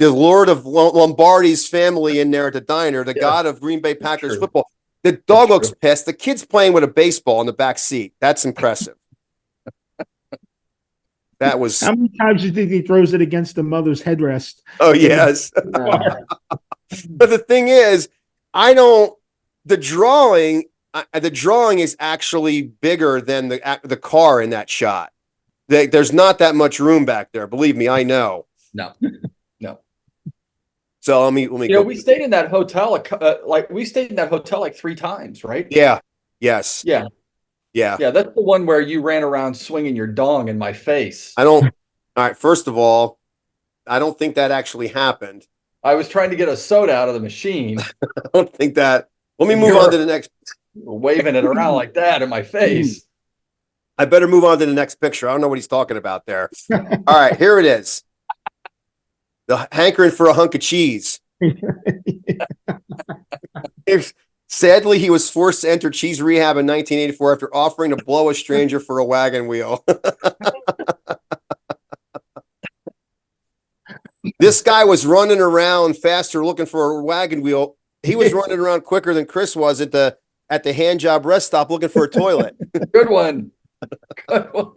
Lord of Lombardi's family in there at the diner, the god of Green Bay Packers football. The dog looks pissed. The kid's playing with a baseball in the back seat. That's impressive. That was. How many times do you think he throws it against the mother's headrest? Oh, yes. But the thing is, the drawing is actually bigger than the car in that shot. There's not that much room back there. Believe me, I know. No. So let me go. We stayed in that hotel like 3 times, right? Yeah. Yes. Yeah. Yeah. Yeah, that's the one where you ran around swinging your dong in my face. All right, first of all, I don't think that actually happened. I was trying to get a soda out of the machine. I don't think that. Let me move on to the next. Waving it around like that in my face. I better move on to the next picture. I don't know what he's talking about there. All right, here it is. The hankering for a hunk of cheese. Sadly, he was forced to enter cheese rehab in 1984 after offering to blow a stranger for a wagon wheel. This guy was running around faster looking for a wagon wheel. He was running around quicker than Chris was at the hand job rest stop looking for a toilet. Good one. Good one.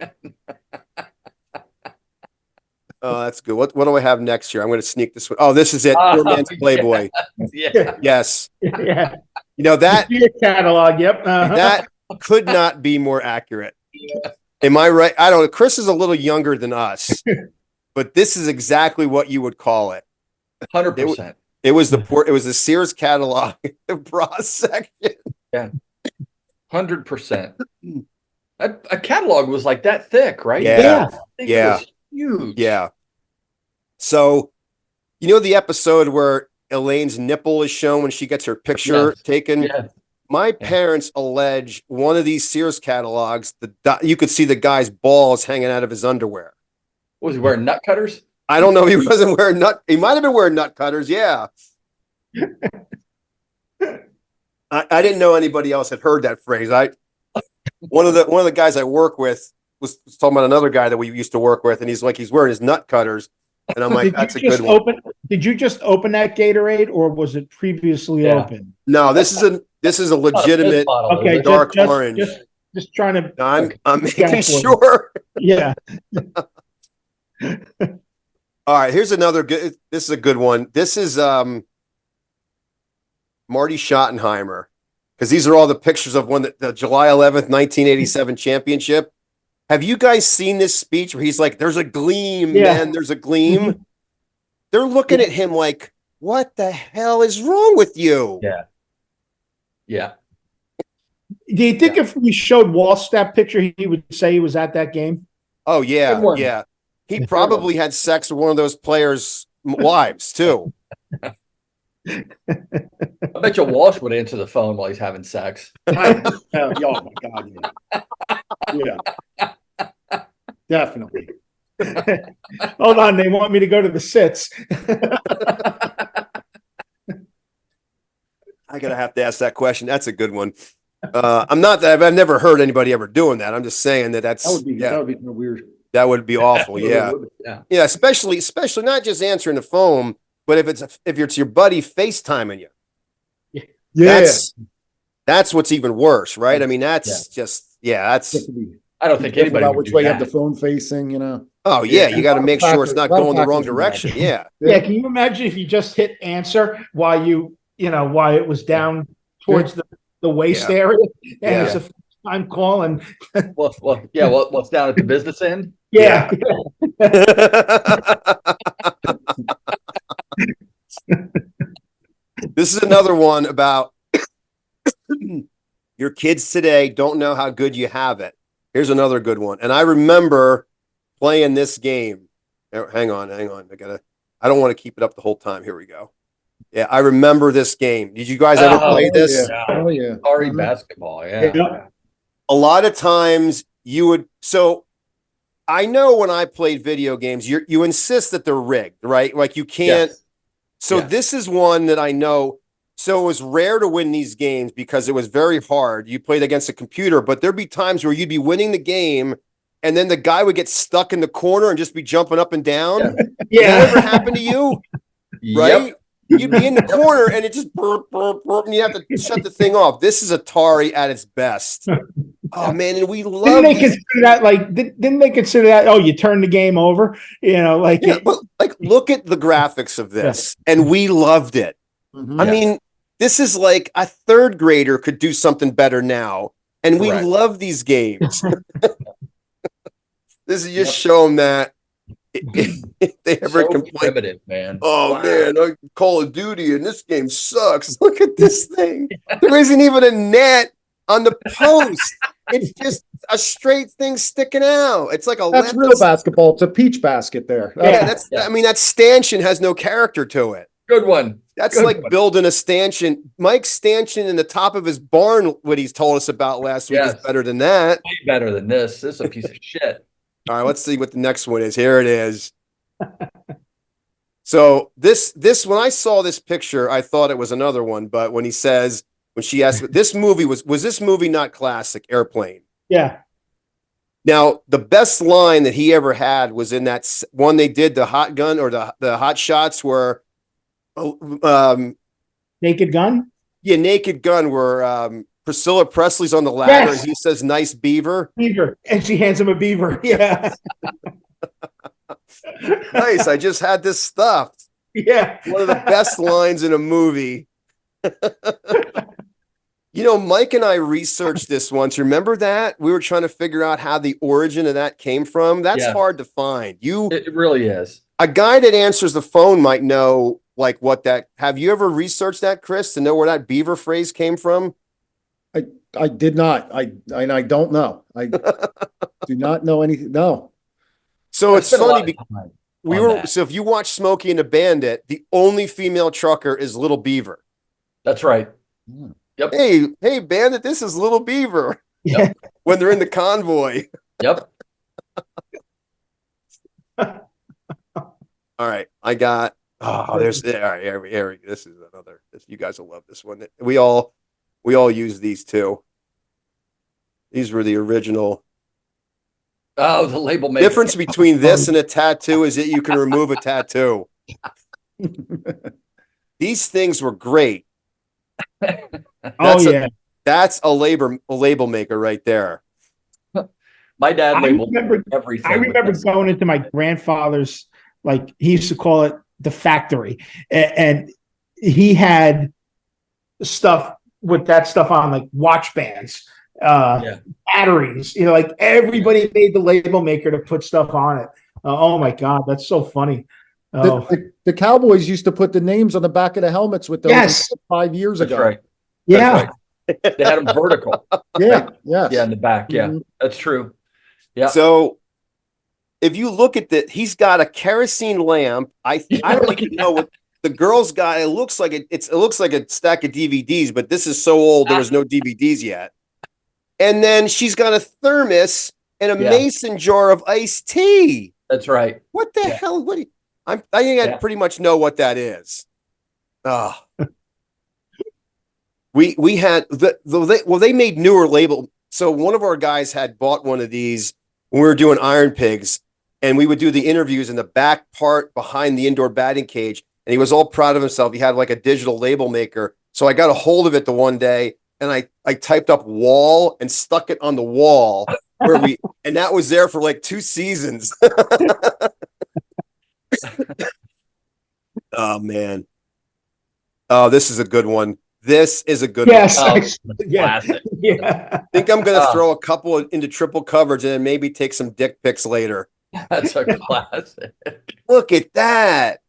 Oh, that's good. What do I have next year? I'm going to sneak this one. Oh, this is it. Poor man's Playboy. Yeah. Yes. Yeah. You know that Beer catalog. Yep. that could not be more accurate. Am I right? I don't know. Chris is a little younger than us, but this is exactly what you would call it. 100%. It was the Sears catalog bra section. Yeah. 100%. A catalog was like that thick, right? Yeah. It Yeah. was huge. Yeah. So, you know the episode where Elaine's nipple is shown when she gets her picture taken? Yes. My parents allege one of these Sears catalogs, you could see the guy's balls hanging out of his underwear. Was he wearing nut cutters? I don't know if he wasn't wearing he might have been wearing nut cutters, yeah. I didn't know anybody else had heard that phrase. One of the guys I work with was talking about another guy that we used to work with, and he's wearing his nut cutters. And I'm like, that's a good one. Did you just open that Gatorade, or was it previously open? No, this is a legitimate Okay, dark orange. Just trying to. I'm making sure. Yeah. All right, here's another good. This is a good one. This is Marty Schottenheimer, because these are all the pictures of the July 11th, 1987 championship. Have you guys seen this speech where he's like, "There's a gleam, man. There's a gleam." They're looking at him like, "What the hell is wrong with you?" Yeah. Yeah. Do you think if we showed Walsh that picture, he would say he was at that game? Oh yeah, yeah. He probably had sex with one of those players' wives too. I bet you Walsh would answer the phone while he's having sex. Oh my God. Yeah. Definitely. Hold on, they want me to go to the sits. I have to ask that question. That's a good one. I've never heard anybody ever doing that. I'm just saying that would be weird. That would be awful. Yeah. Yeah. Especially not just answering the phone, but if it's your buddy FaceTiming you. Yeah. That's what's even worse, right? I mean, that's I don't think anybody about would which do way you that. have the phone facing, you know. Oh yeah, you got to make sure it's not going the wrong direction. Yeah. Yeah, can you imagine if you just hit answer while while it was down towards the waist area, and it's a time call, and what's down at the business end? Yeah. This is another one about your kids today don't know how good you have it. Here's another good one. And I remember playing this game. Hang on. I don't want to keep it up the whole time. Here we go. Yeah, I remember this game. Did you guys ever play this? Yeah. Oh yeah. Atari basketball, yeah. A lot of times so I know when I played video games, you insist that they're rigged, right? Like you can't. Yes. So this is one that I know. So it was rare to win these games because it was very hard. You played against a computer, but there'd be times where you'd be winning the game and then the guy would get stuck in the corner and just be jumping up and down. Yeah. That ever happened to you? Right? Yep. You'd be in the corner and it just burp, burp, burp, and you have to shut the thing off. This is Atari at its best. Oh man, and we love. Didn't they consider that Didn't they consider that? Oh, you turn the game over. But look at the graphics of this, and we loved it. Mm-hmm. I mean, this is like a third grader could do something better now, and we love these games. This is just show them that. If they ever complain, primitive, man. Oh man, I Call of Duty and this game sucks. Look at this thing. There isn't even a net on the post. It's just a straight thing sticking out. It's like that's real basketball. It's a peach basket there. I mean, that stanchion has no character to it. Good one. That's like building a stanchion. Mike's stanchion in the top of his barn, what he's told us about last week, is better than that. Way better than this. This is a piece of shit. All right, let's see what the next one is. Here it is. So this when I saw this picture, I thought it was another one. But when he says, when she asked, this movie was this movie not classic? Airplane. Yeah. Now, the best line that he ever had was in that one they did, the hot gun or the hot shots where, Naked Gun? yeah, Naked Gun, where Priscilla Presley's on the ladder Yes. and he says, "Nice beaver." Beaver. And she hands him a beaver. Yeah. Nice. I just had this stuffed. Yeah. One of the best lines in a movie. You know, Mike and I researched this once. Remember that? We were trying to figure out how the origin of that came from. That's hard to find. It really is. A guy that answers the phone might know like what that. Have you ever researched that, Chris, to know where that beaver phrase came from? I did not. I don't know. I do not know anything. No. So it's funny because that. so if you watch Smokey and the Bandit, the only female trucker is Little Beaver. That's right. Yep. Hey, Bandit, this is Little Beaver. Yeah. When they're in the convoy. Yep. All right, I got. Oh, there's. All right, here, this is another. You guys will love this one. We all use these too. These were the original. Oh, the label maker. Difference between this and a tattoo is that you can remove a tattoo. These things were great. That's a label maker right there. My dad labeled everything. I remember going into my grandfather's, like he used to call it the factory, and he had stuff with that stuff on, like watch bands, batteries. You know, like everybody made the label maker to put stuff on it. Oh my God, that's so funny. The Cowboys used to put the names on the back of the helmets with those 5 years ago. Right. Yeah. Right. They had them vertical. Yeah. Yeah, in the back. Yeah, that's true. Yeah. So if you look at he's got a kerosene lamp. I don't even know what the girl's got. It looks like it looks like a stack of DVDs, but this is so old there was no DVDs yet. And then she's got a thermos and a mason jar of iced tea. That's right. What the hell? I think I pretty much know what that is. Oh. We had they made newer label. So one of our guys had bought one of these when we were doing Iron Pigs, and we would do the interviews in the back part behind the indoor batting cage. And he was all proud of himself. He had like a digital label maker. So I got a hold of it the one day, and I typed up wall and stuck it on the wall and that was there for like 2 seasons. Oh man. Oh, this is a good one. This is a good one. Classic. Yeah. I think I'm going to throw a couple into triple coverage and then maybe take some dick pics later. That's a classic. Look at that.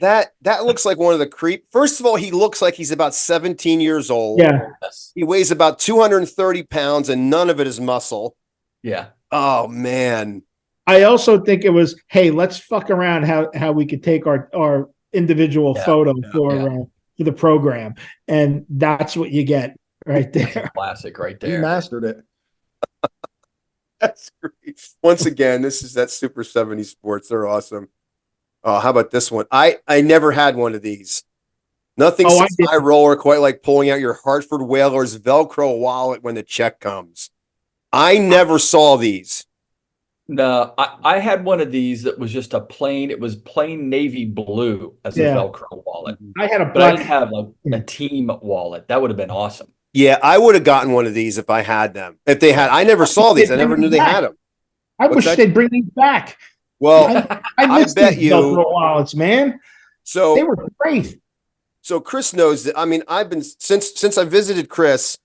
That looks like one of the creep. First of all, he looks like he's about 17 years old. Yeah. He weighs about 230 pounds and none of it is muscle. Yeah. Oh man. I also think it was, hey, let's fuck around how we could take our individual photo for the program. And that's what you get right there. Classic right there. He mastered it. That's great. Once again, this is that Super 70 Sports. They're awesome. Oh, how about this one? I never had one of these. Nothing says high roller quite like pulling out your Hartford Whalers Velcro wallet when the check comes. I never saw these. No, I had one of these that was just it was plain navy blue as a Velcro wallet. I had but I didn't have a team wallet. That would have been awesome. Yeah, I would have gotten one of these if I had them. If they had, I never saw these. I never knew they had them. I wish they'd bring these back. Well, I bet you Velcro wallets, man. So they were great. So Chris knows that. I mean, I've been since I visited Chris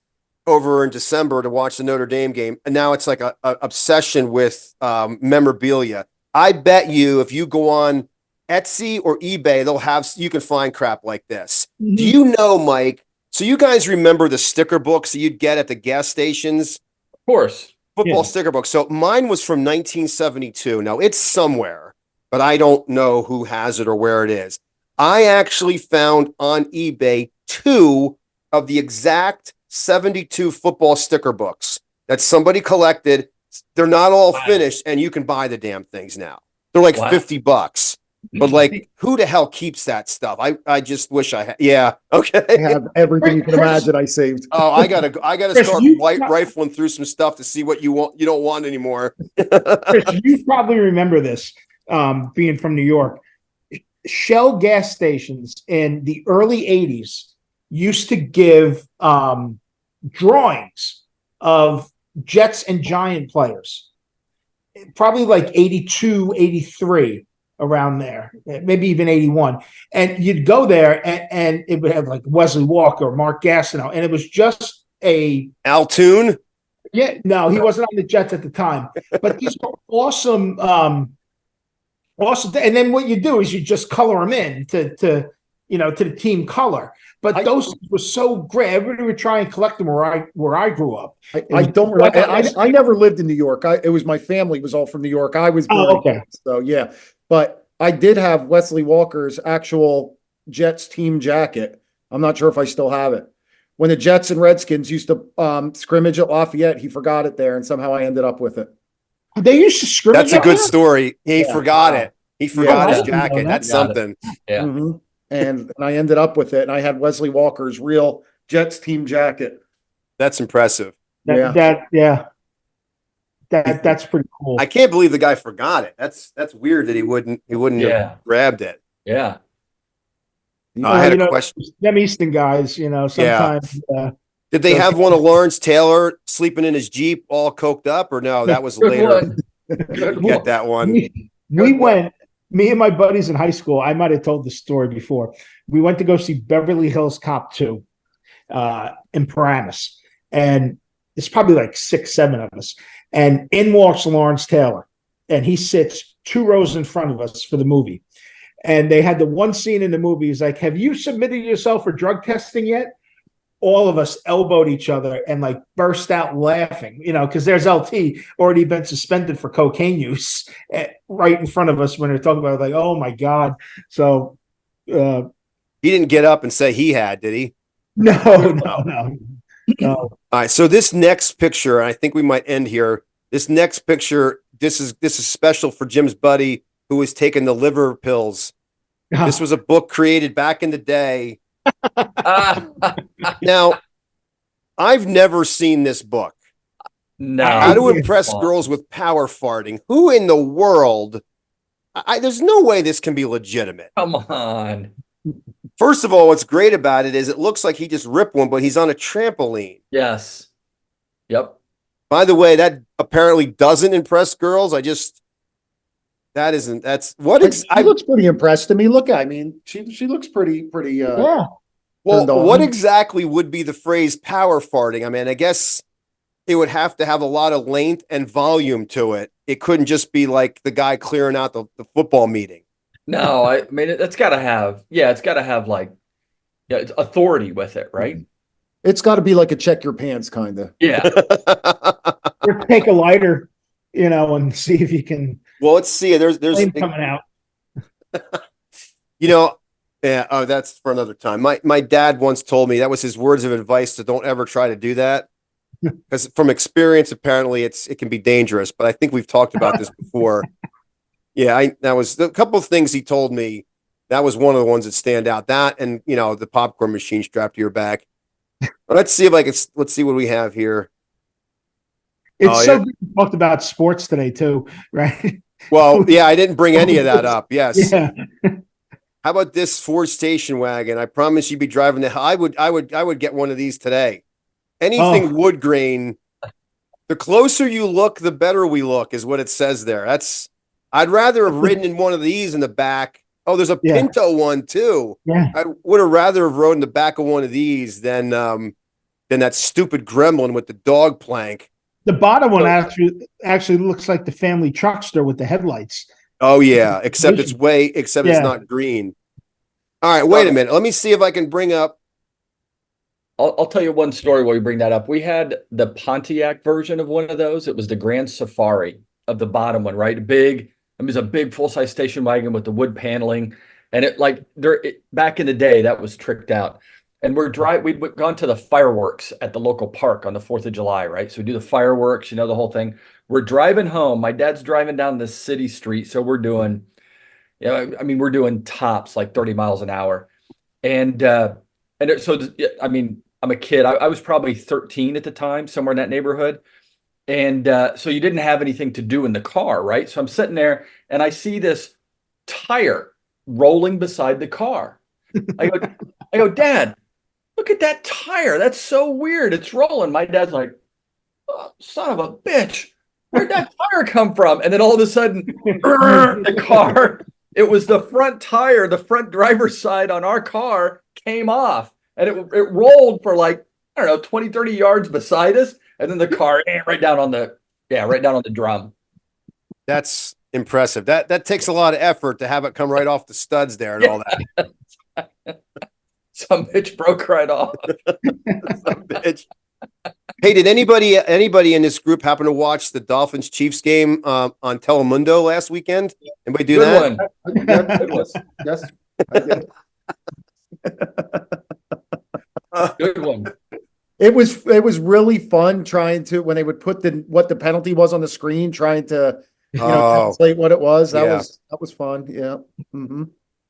over in December to watch the Notre Dame game, and now it's like a obsession with memorabilia. I bet you if you go on Etsy or eBay, you can find crap like this. Mm-hmm. Do you know, Mike? So you guys remember the sticker books that you'd get at the gas stations? Of course. Football sticker book. So mine was from 1972. Now it's somewhere, but I don't know who has it or where it is. I actually found on eBay 2 of the exact 72 football sticker books that somebody collected. They're not all finished, and you can buy the damn things now. They're like $50. But like, who the hell keeps that stuff? I just wish I had. Yeah. I Okay. have everything you can Chris- imagine I saved. Oh, I gotta Chris, start you- rifling through some stuff to see what you don't want anymore. Chris, you probably remember this, being from New York. Shell gas stations in the early 80s used to give drawings of Jets and Giant players, probably like 82, 83, around there, maybe even 81. And you'd go there and it would have like Wesley Walker, Mark Gastineau, and it was just a Altoon. yeah, no, he wasn't on the Jets at the time, but these were awesome. Awesome, and then what you do is you just color them in to to the team color. But those were so great. Everybody would try and collect them where I grew up. I don't remember. I never lived in New York. It was my family was all from New York. I was born. Oh, okay. So yeah, but I did have Wesley Walker's actual Jets team jacket. I'm not sure if I still have it. When the Jets and Redskins used to scrimmage at Lafayette, he forgot it there, and somehow I ended up with it. They used to scrimmage. That's a good story. He Yeah. forgot it. He forgot I his didn't know jacket. that. That's Got it. something. Yeah. Mhm. And I ended up with it, and I had Wesley Walker's real Jets team jacket. That's impressive. That's pretty cool. I can't believe the guy forgot it. That's weird that he wouldn't Yeah. have grabbed it. Yeah. I had a question. Them Easton guys, sometimes. Did they have one of Lawrence Taylor sleeping in his Jeep all coked up, or no? That was Good later. one. Good Get one. that one. We went, me and my buddies in high school, I might have told the story before. We went to go see Beverly Hills Cop 2 in Paramus. And it's probably like 6, 7 of us. And in walks Lawrence Taylor. And he sits 2 rows in front of us for the movie. And they had the one scene in the movie. He's like, have you submitted yourself for drug testing yet? All of us elbowed each other and like burst out laughing, because there's LT already been suspended for cocaine use right in front of us when they're talking about it, like, oh my God. So He didn't get up and say he had, did he? no. All right. So this next picture, I think we might end here. This next picture, this is special for Jim's buddy who was taking the liver pills. This was a book created back in the day. Now, I've never seen this book. No. How to Impress Girls with Power Farting. Who in the world? There's no way this can be legitimate. Come on. First of all, what's great about it is it looks like he just ripped one, but he's on a trampoline. Yes. Yep. By the way, that apparently doesn't impress girls. She looks pretty impressed to me. Look, I mean, she looks pretty. Yeah. Well, turned on. what exactly would be the phrase power farting? I mean, I guess it would have to have a lot of length and volume to it. It couldn't just be like the guy clearing out the football meeting. No, I mean, it's got to have like, it's authority with it, right? It's got to be like a check your pants kind of. Yeah. Or take a lighter, and see if you can. Well, let's see. There's Flame coming out. Yeah. Oh, that's for another time. My dad once told me that was his words of advice to don't ever try to do that. Because from experience, apparently it can be dangerous, but I think we've talked about this before. Yeah, that was a couple of things he told me. That was one of the ones that stand out. That and the popcorn machine strapped to your back. Let's see what we have here. It's good we talked about sports today too, right? Well, yeah, I didn't bring any of that up. Yes. Yeah. How about this Ford station wagon? I promise you'd be driving the hell. I would get one of these today. Anything wood grain. The closer you look, the better we look, is what it says there. I'd rather have ridden in one of these in the back. Oh, there's a Pinto one too. Yeah. I would have rather have rode in the back of one of these than that stupid Gremlin with the dog plank. The bottom one actually looks like the family truckster with the headlights. Oh yeah, except it's not green. All right, wait a minute. Let me see if I can bring up. I'll tell you one story while you bring that up. We had the Pontiac version of one of those. It was the Grand Safari of the bottom one, right? It was a big full-size station wagon with the wood paneling. And back in the day, that was tricked out. And we'd gone to the fireworks at the local park on the 4th of July, right? So we do the fireworks, the whole thing. We're driving home. My dad's driving down the city street. So we're doing I mean, we're doing tops like 30 miles an hour. And I mean, I'm a kid. I was probably 13 at the time, somewhere in that neighborhood. And so you didn't have anything to do in the car, right? So I'm sitting there and I see this tire rolling beside the car. I go, Dad, look at that tire. That's so weird. It's rolling. My dad's like, oh, son of a bitch. Where'd that tire come from? And then all of a sudden, the car, it was the front tire, the front driver's side on our car came off. And it rolled for like, I don't know, 20, 30 yards beside us. And then the car right down on the drum. That's impressive. That takes a lot of effort to have it come right off the studs there and all that. Some bitch broke right off. Some bitch. Hey, did anybody in this group happen to watch the Dolphins Chiefs game on Telemundo last weekend? Anybody do Good that? one. Good one. Yes. I did. Good one. It was really fun trying to, when they would put what the penalty was on the screen, trying to translate what it was. That was fun. Yeah. Mm-hmm.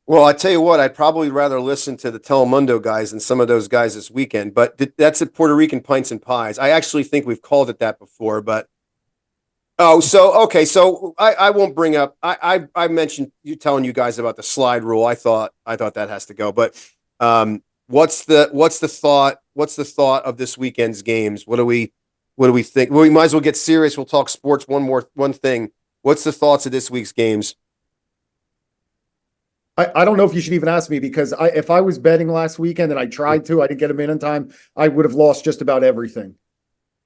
Well, I tell you what, I'd probably rather listen to the Telemundo guys than some of those guys this weekend. But that's at Puerto Rican Pints and Pies. I actually think we've called it that before. But okay, so I won't bring up. I mentioned you telling you guys about the slide rule. I thought that has to go. But what's the thought? What's the thought of this weekend's games? What do we think? Well, we might as well get serious. We'll talk sports. One thing. What's the thoughts of this week's games? I don't know if you should even ask me, because if I was betting last weekend and I tried to, I didn't get them in time, I would have lost just about everything.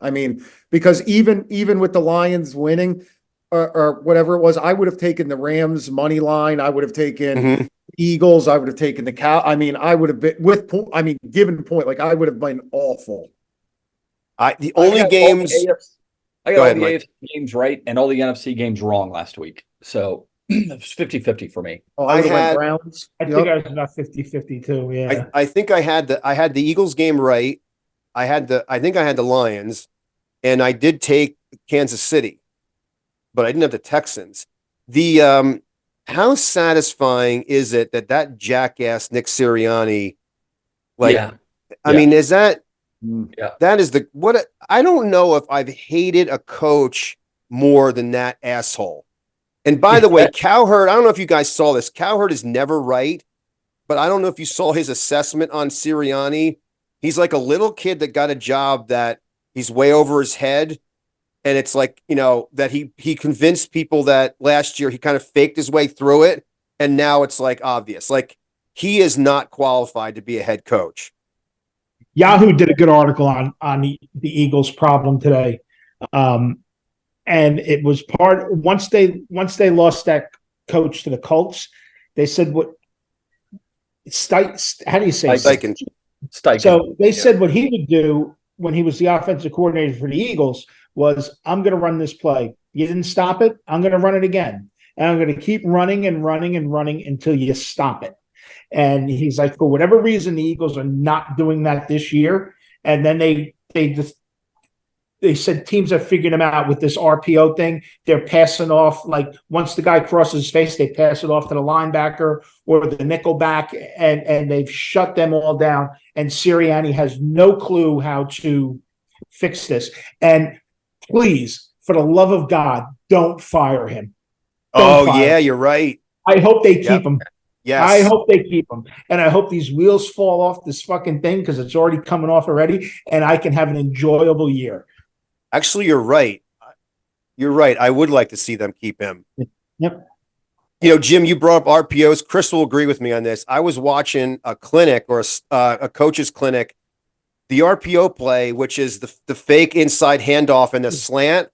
I mean, because even with the Lions winning or whatever it was, I would have taken the Rams money line. I would have taken Eagles. I would have taken the Cow. I mean, I would have been given point, like I would have been awful. The only games I got all the AFC games right and all the NFC games wrong last week. So it was 50-50 for me. Oh, I had Browns. I think I was about 50-50 too. Yeah. I think I had the Eagles game right. I think I had the Lions, and I did take Kansas City, but I didn't have the Texans. The how satisfying is it that jackass Nick Sirianni, I mean, is that that is I don't know if I've hated a coach more than that asshole. And by the way, Cowherd, I don't know if you guys saw this. Cowherd is never right, but I don't know if you saw his assessment on Sirianni. He's like a little kid that got a job that he's way over his head. And it's like, that he convinced people that last year he kind of faked his way through it. And now it's like obvious. Like, he is not qualified to be a head coach. Yahoo did a good article on the Eagles' problem today. And it was once they lost that coach to the Colts, they said how do you say Steichen. So they said what he would do when he was the offensive coordinator for the Eagles was, I'm going to run this play. You didn't stop it. I'm going to run it again. And I'm going to keep running and running and running until you stop it. And he's like, for whatever reason, the Eagles are not doing that this year. And then they said teams have figured them out with this RPO thing. They're passing off, like once the guy crosses his face, they pass it off to the linebacker or the nickel back, and they've shut them all down. And Sirianni has no clue how to fix this. And please, for the love of God, don't fire him. You're right. I hope they keep him. Yes. I hope they keep him. And I hope these wheels fall off this fucking thing, because it's already coming off already, and I can have an enjoyable year. Actually, you're right. You're right. I would like to see them keep him. Yep. Jim, you brought up RPOs. Chris will agree with me on this. I was watching a clinic or a coach's clinic, the RPO play, which is the fake inside handoff and the slant.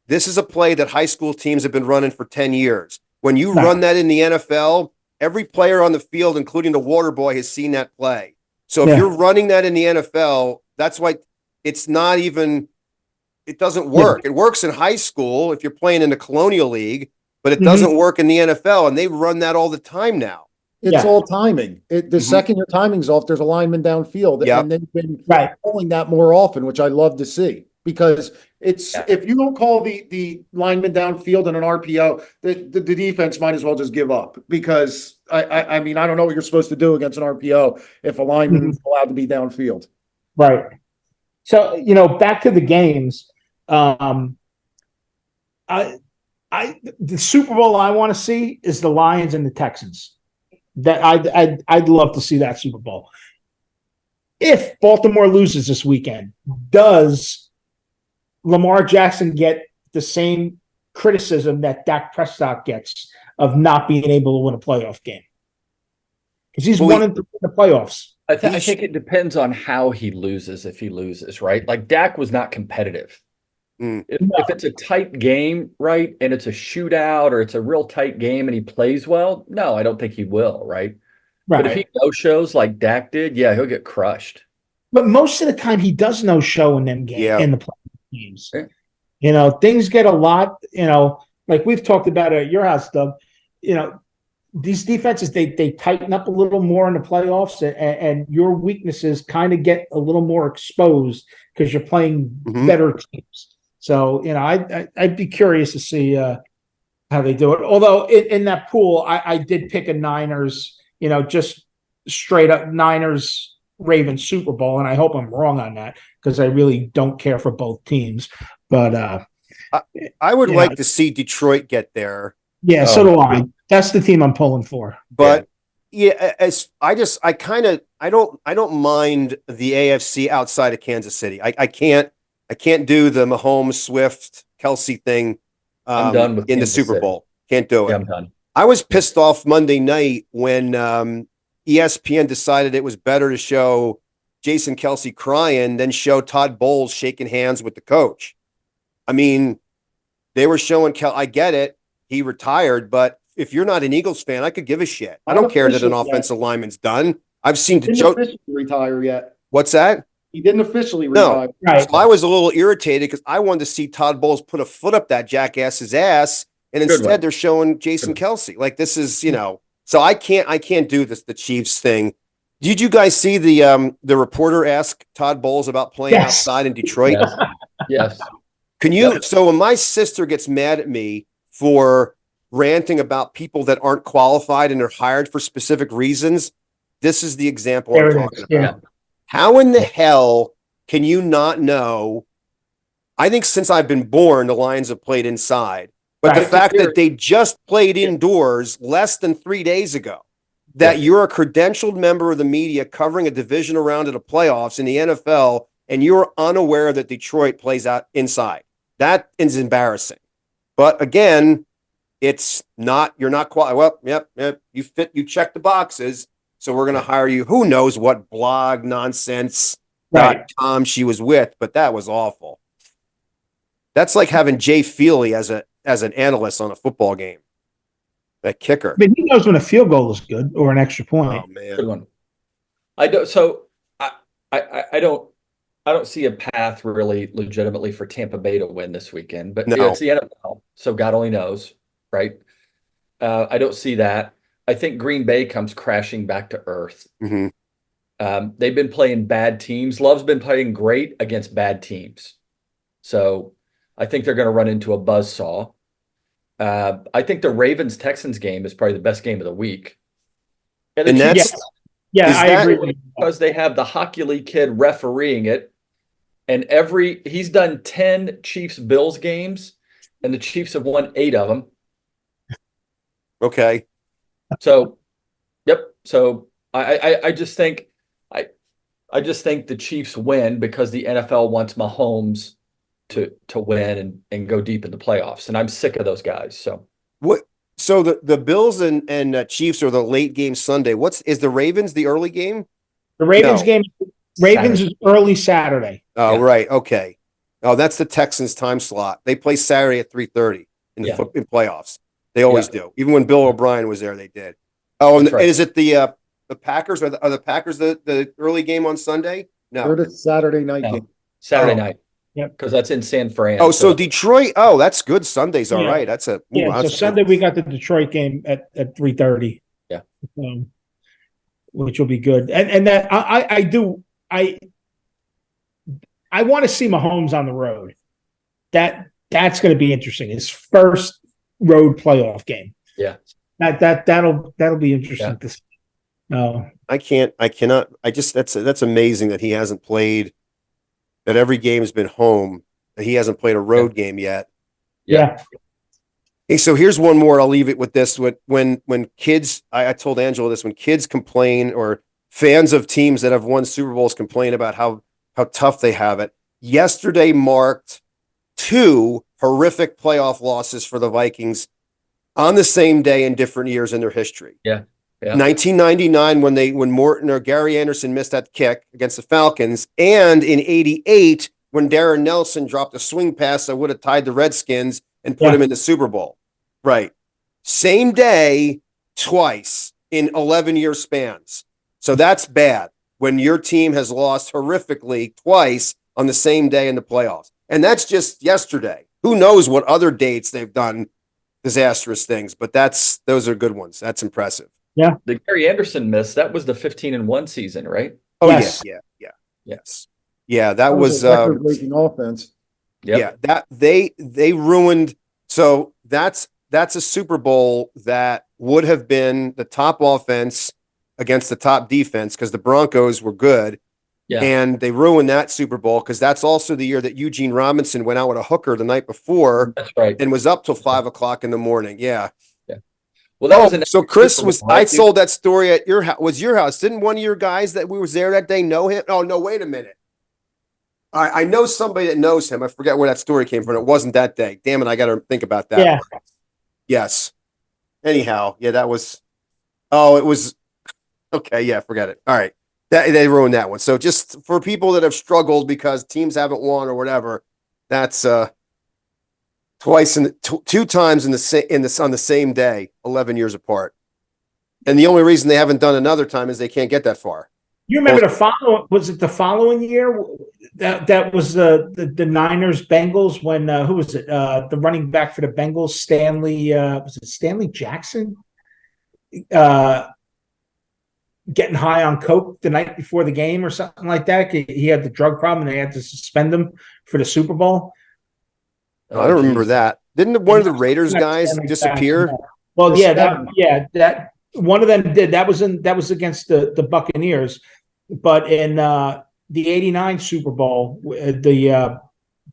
This is a play that high school teams have been running for 10 years. When you run that in the NFL, every player on the field, including the water boy, has seen that play. So if you're running that in the NFL, that's why it's not even... It doesn't work. It works in high school if you're playing in the Colonial League, but it doesn't work in the NFL, and they run that all the time now. It's all timing. The second your timing's off, there's a lineman downfield, and they've been calling that more often, which I love to see. because it's Yeah. if you don't call the lineman downfield in an RPO, the defense might as well just give up because I mean I don't know what you're supposed to do against an RPO if a lineman is allowed to be downfield. Right. So, back to the games. I the Super Bowl I want to see is the Lions and the Texans. That I'd love to see that Super Bowl. If Baltimore loses this weekend, does Lamar Jackson get the same criticism that Dak Prescott gets of not being able to win a playoff game? Because he's won in the playoffs. I think it depends on how he loses, if he loses, right? Like Dak was not competitive. If it's a tight game, right, and it's a shootout or it's a real tight game and he plays well, no, I don't think he will, right? But if he no-shows like Dak did, yeah, he'll get crushed. But most of the time he does no show in them games, in the playoff games. Yeah. Things get a lot, like we've talked about at your house, Doug, these defenses, they tighten up a little more in the playoffs and your weaknesses kind of get a little more exposed because you're playing better teams. So, I'd be curious to see how they do it. Although in that pool, I did pick a Niners, just straight up Niners Ravens Super Bowl. And I hope I'm wrong on that because I really don't care for both teams. But I would like to see Detroit get there. Yeah, so do I. That's the team I'm pulling for. But I don't mind the AFC outside of Kansas City. I can't do the Mahomes, Swift, Kelsey thing I'm done with in the Kansas Super City. Bowl. Can't do it. Yeah, I'm done. I was pissed off Monday night when ESPN decided it was better to show Jason Kelsey crying than show Todd Bowles shaking hands with the coach. I mean, they were showing I get it. He retired, but if you're not an Eagles fan, I could give a shit. I don't care that an offensive lineman's done. I've seen He didn't officially retire yet. What's that? He didn't officially retire. No. Right. So I was a little irritated because I wanted to see Todd Bowles put a foot up that jackass's ass, and instead they're showing Jason Kelsey. Like this is, so I can't do this, the Chiefs thing. Did you guys see the reporter ask Todd Bowles about playing outside in Detroit? Yes. Can you? So when my sister gets mad at me for ranting about people that aren't qualified and are hired for specific reasons, this is the example I'm talking about. How in the hell can you not know? I think since I've been born, the Lions have played inside. But the fact that they just played indoors less than 3 days ago, that you're a credentialed member of the media covering a divisional round of the playoffs in the NFL, and you're unaware that Detroit plays out inside. That is embarrassing. But again, it's not, you're not qualified. Well, yep, you check the boxes. So we're going to hire you. Who knows what blog nonsense .com she was with, but that was awful. That's like having Jay Feely as an analyst on a football game. That kicker. But he knows when a field goal is good or an extra point. Oh man. Good one. I don't see a path really legitimately for Tampa Bay to win this weekend, but it's the NFL, so God only knows, right? I don't see that. I think Green Bay comes crashing back to earth. They've been playing bad teams. Love's been playing great against bad teams. So I think they're going to run into a buzzsaw. I think the Ravens-Texans game is probably the best game of the week. And I agree. Because they have the Hockey League kid refereeing it. And he's done 10 Chiefs-Bills games, and the Chiefs have won 8 of them. Okay. So, So I just think the Chiefs win because the NFL wants Mahomes to win and go deep in the playoffs, and I'm sick of those guys. So what? So the Bills and Chiefs are the late game Sunday. Is the Ravens the early game? The Ravens game. Ravens is early Saturday. Oh right, okay. Oh, that's the Texans time slot. They play Saturday at 3:30 in playoffs. They always do. Even when Bill O'Brien was there, they did. Oh, and is it the Packers? Are the Packers the early game on Sunday? No, they're the Saturday night game. Saturday night. Yep, because that's in San Fran. Oh, so Detroit. Oh, that's good. Sunday's all right. That's a so Sunday we got the Detroit game at 3:30. Yeah, which will be good. And that I I want to see Mahomes on the road. That's going to be interesting. His first road playoff game. Yeah. That'll be interesting Yeah. to see. No. I cannot. That's amazing that he hasn't played. That every game's been home. That he hasn't played a road game yet. Yeah. Hey, so here's one more. I'll leave it with this. When kids, I told Angela this. When kids complain, or fans of teams that have won Super Bowls complain about how tough they have it. Yesterday marked 2 horrific playoff losses for the Vikings on the same day in different years in their history. Yeah. 1999 when Morton or Gary Anderson missed that kick against the Falcons, and in 88 when Darren Nelson dropped a swing pass that would have tied the Redskins and put him in the Super Bowl. Right. Same day, twice in 11-year spans. So that's bad when your team has lost horrifically twice on the same day in the playoffs. And that's just yesterday. Who knows what other dates they've done disastrous things, but those are good ones. That's impressive. Yeah. The Gary Anderson miss, that was the 15-1 season, right? Oh, yes. Yes. Yeah, that was a record-breaking offense. Yep. Yeah, that they ruined. So that's a Super Bowl that would have been the top offense against the top defense because the Broncos were good. Yeah. And they ruined that Super Bowl because that's also the year that Eugene Robinson went out with a hooker the night before. That's right. And was up till 5 o'clock in the morning. Yeah. Well, that was so Chris Super was. Bowl, right, I dude? sold that story at your house. Was your house? Didn't one of your guys that we was there that day know him? Oh no! Wait a minute. I know somebody that knows him. I forget where that story came from. It wasn't that day. Damn it! I got to think about that. Yeah. Yes. Anyhow, yeah, that was. Oh, it was. Okay, yeah, forget it. All right, they ruined that one. So just for people that have struggled because teams haven't won or whatever, that's twice in 2 times on the same day, 11 years apart. And the only reason they haven't done another time is they can't get that far. You remember was it the following year that was the Niners Bengals when who was it? The running back for the Bengals, Stanley was it Stanley Jackson? Getting high on coke the night before the game or something like that. He had the drug problem and they had to suspend him for the Super Bowl. I don't remember that. Didn't one of the Raiders guys disappear? Well, that one of them did. That was against the Buccaneers, but in the '89 Super Bowl, the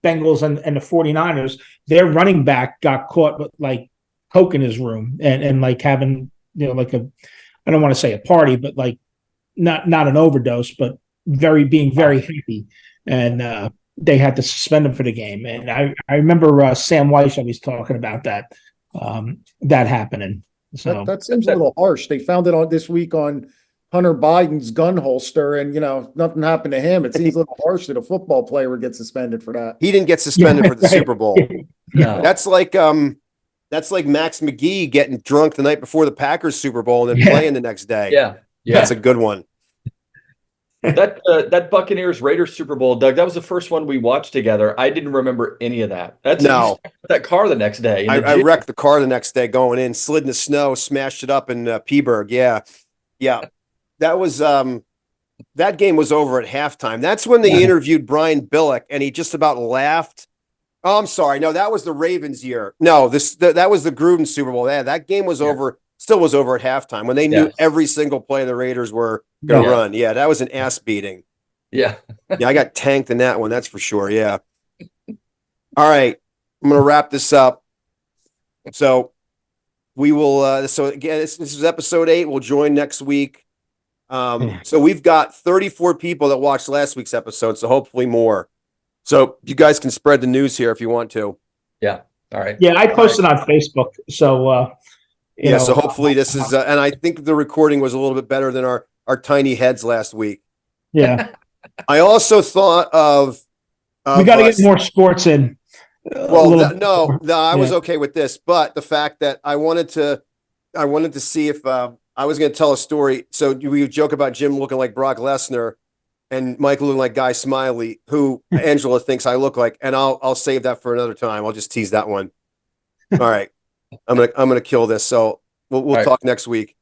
Bengals and the 49ers, their running back got caught with like coke in his room and like having like I don't want to say a party, but like not an overdose, but being very happy, and they had to suspend him for the game. And I remember Sam Weiss always talking about that happening. So that seems a little harsh. They found it this week on Hunter Biden's gun holster, and nothing happened to him. It seems a little harsh that a football player would get suspended for that. He didn't get suspended for the Super Bowl. No. That's like Max McGee getting drunk the night before the Packers Super Bowl and then playing the next day. Yeah. That's a good one. That Buccaneers Raiders Super Bowl, Doug, that was the first one we watched together. I didn't remember any of that. That car the next day. I wrecked the car the next day going in, slid in the snow, smashed it up in Peaburg. Yeah. That was that game was over at halftime. That's when they interviewed Brian Billick and he just about laughed. Oh, I'm sorry. No, that was the Ravens year. No, that was the Gruden Super Bowl. Yeah, that game was over. Still was over at halftime when they knew every single play the Raiders were going to run. Yeah, that was an ass beating. Yeah. Yeah, I got tanked in that one. That's for sure. Yeah. All right. I'm going to wrap this up. So we will, so again, this is episode 8. We'll join next week. So we've got 34 people that watched last week's episode. So hopefully more. So you guys can spread the news here if you want to. Yeah. All right. Yeah, I posted on Facebook. So, so hopefully this is, and I think the recording was a little bit better than our tiny heads last week. Yeah. I also thought of we got to get more sports in. Well, I was okay with this, but the fact that I wanted to see if I was going to tell a story. So we joke about Jim looking like Brock Lesnar and Mike looking like Guy Smiley, who Angela thinks I look like, and I'll save that for another time. I'll just tease that one. All right. I'm gonna kill this. So we'll talk next week.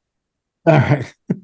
All right.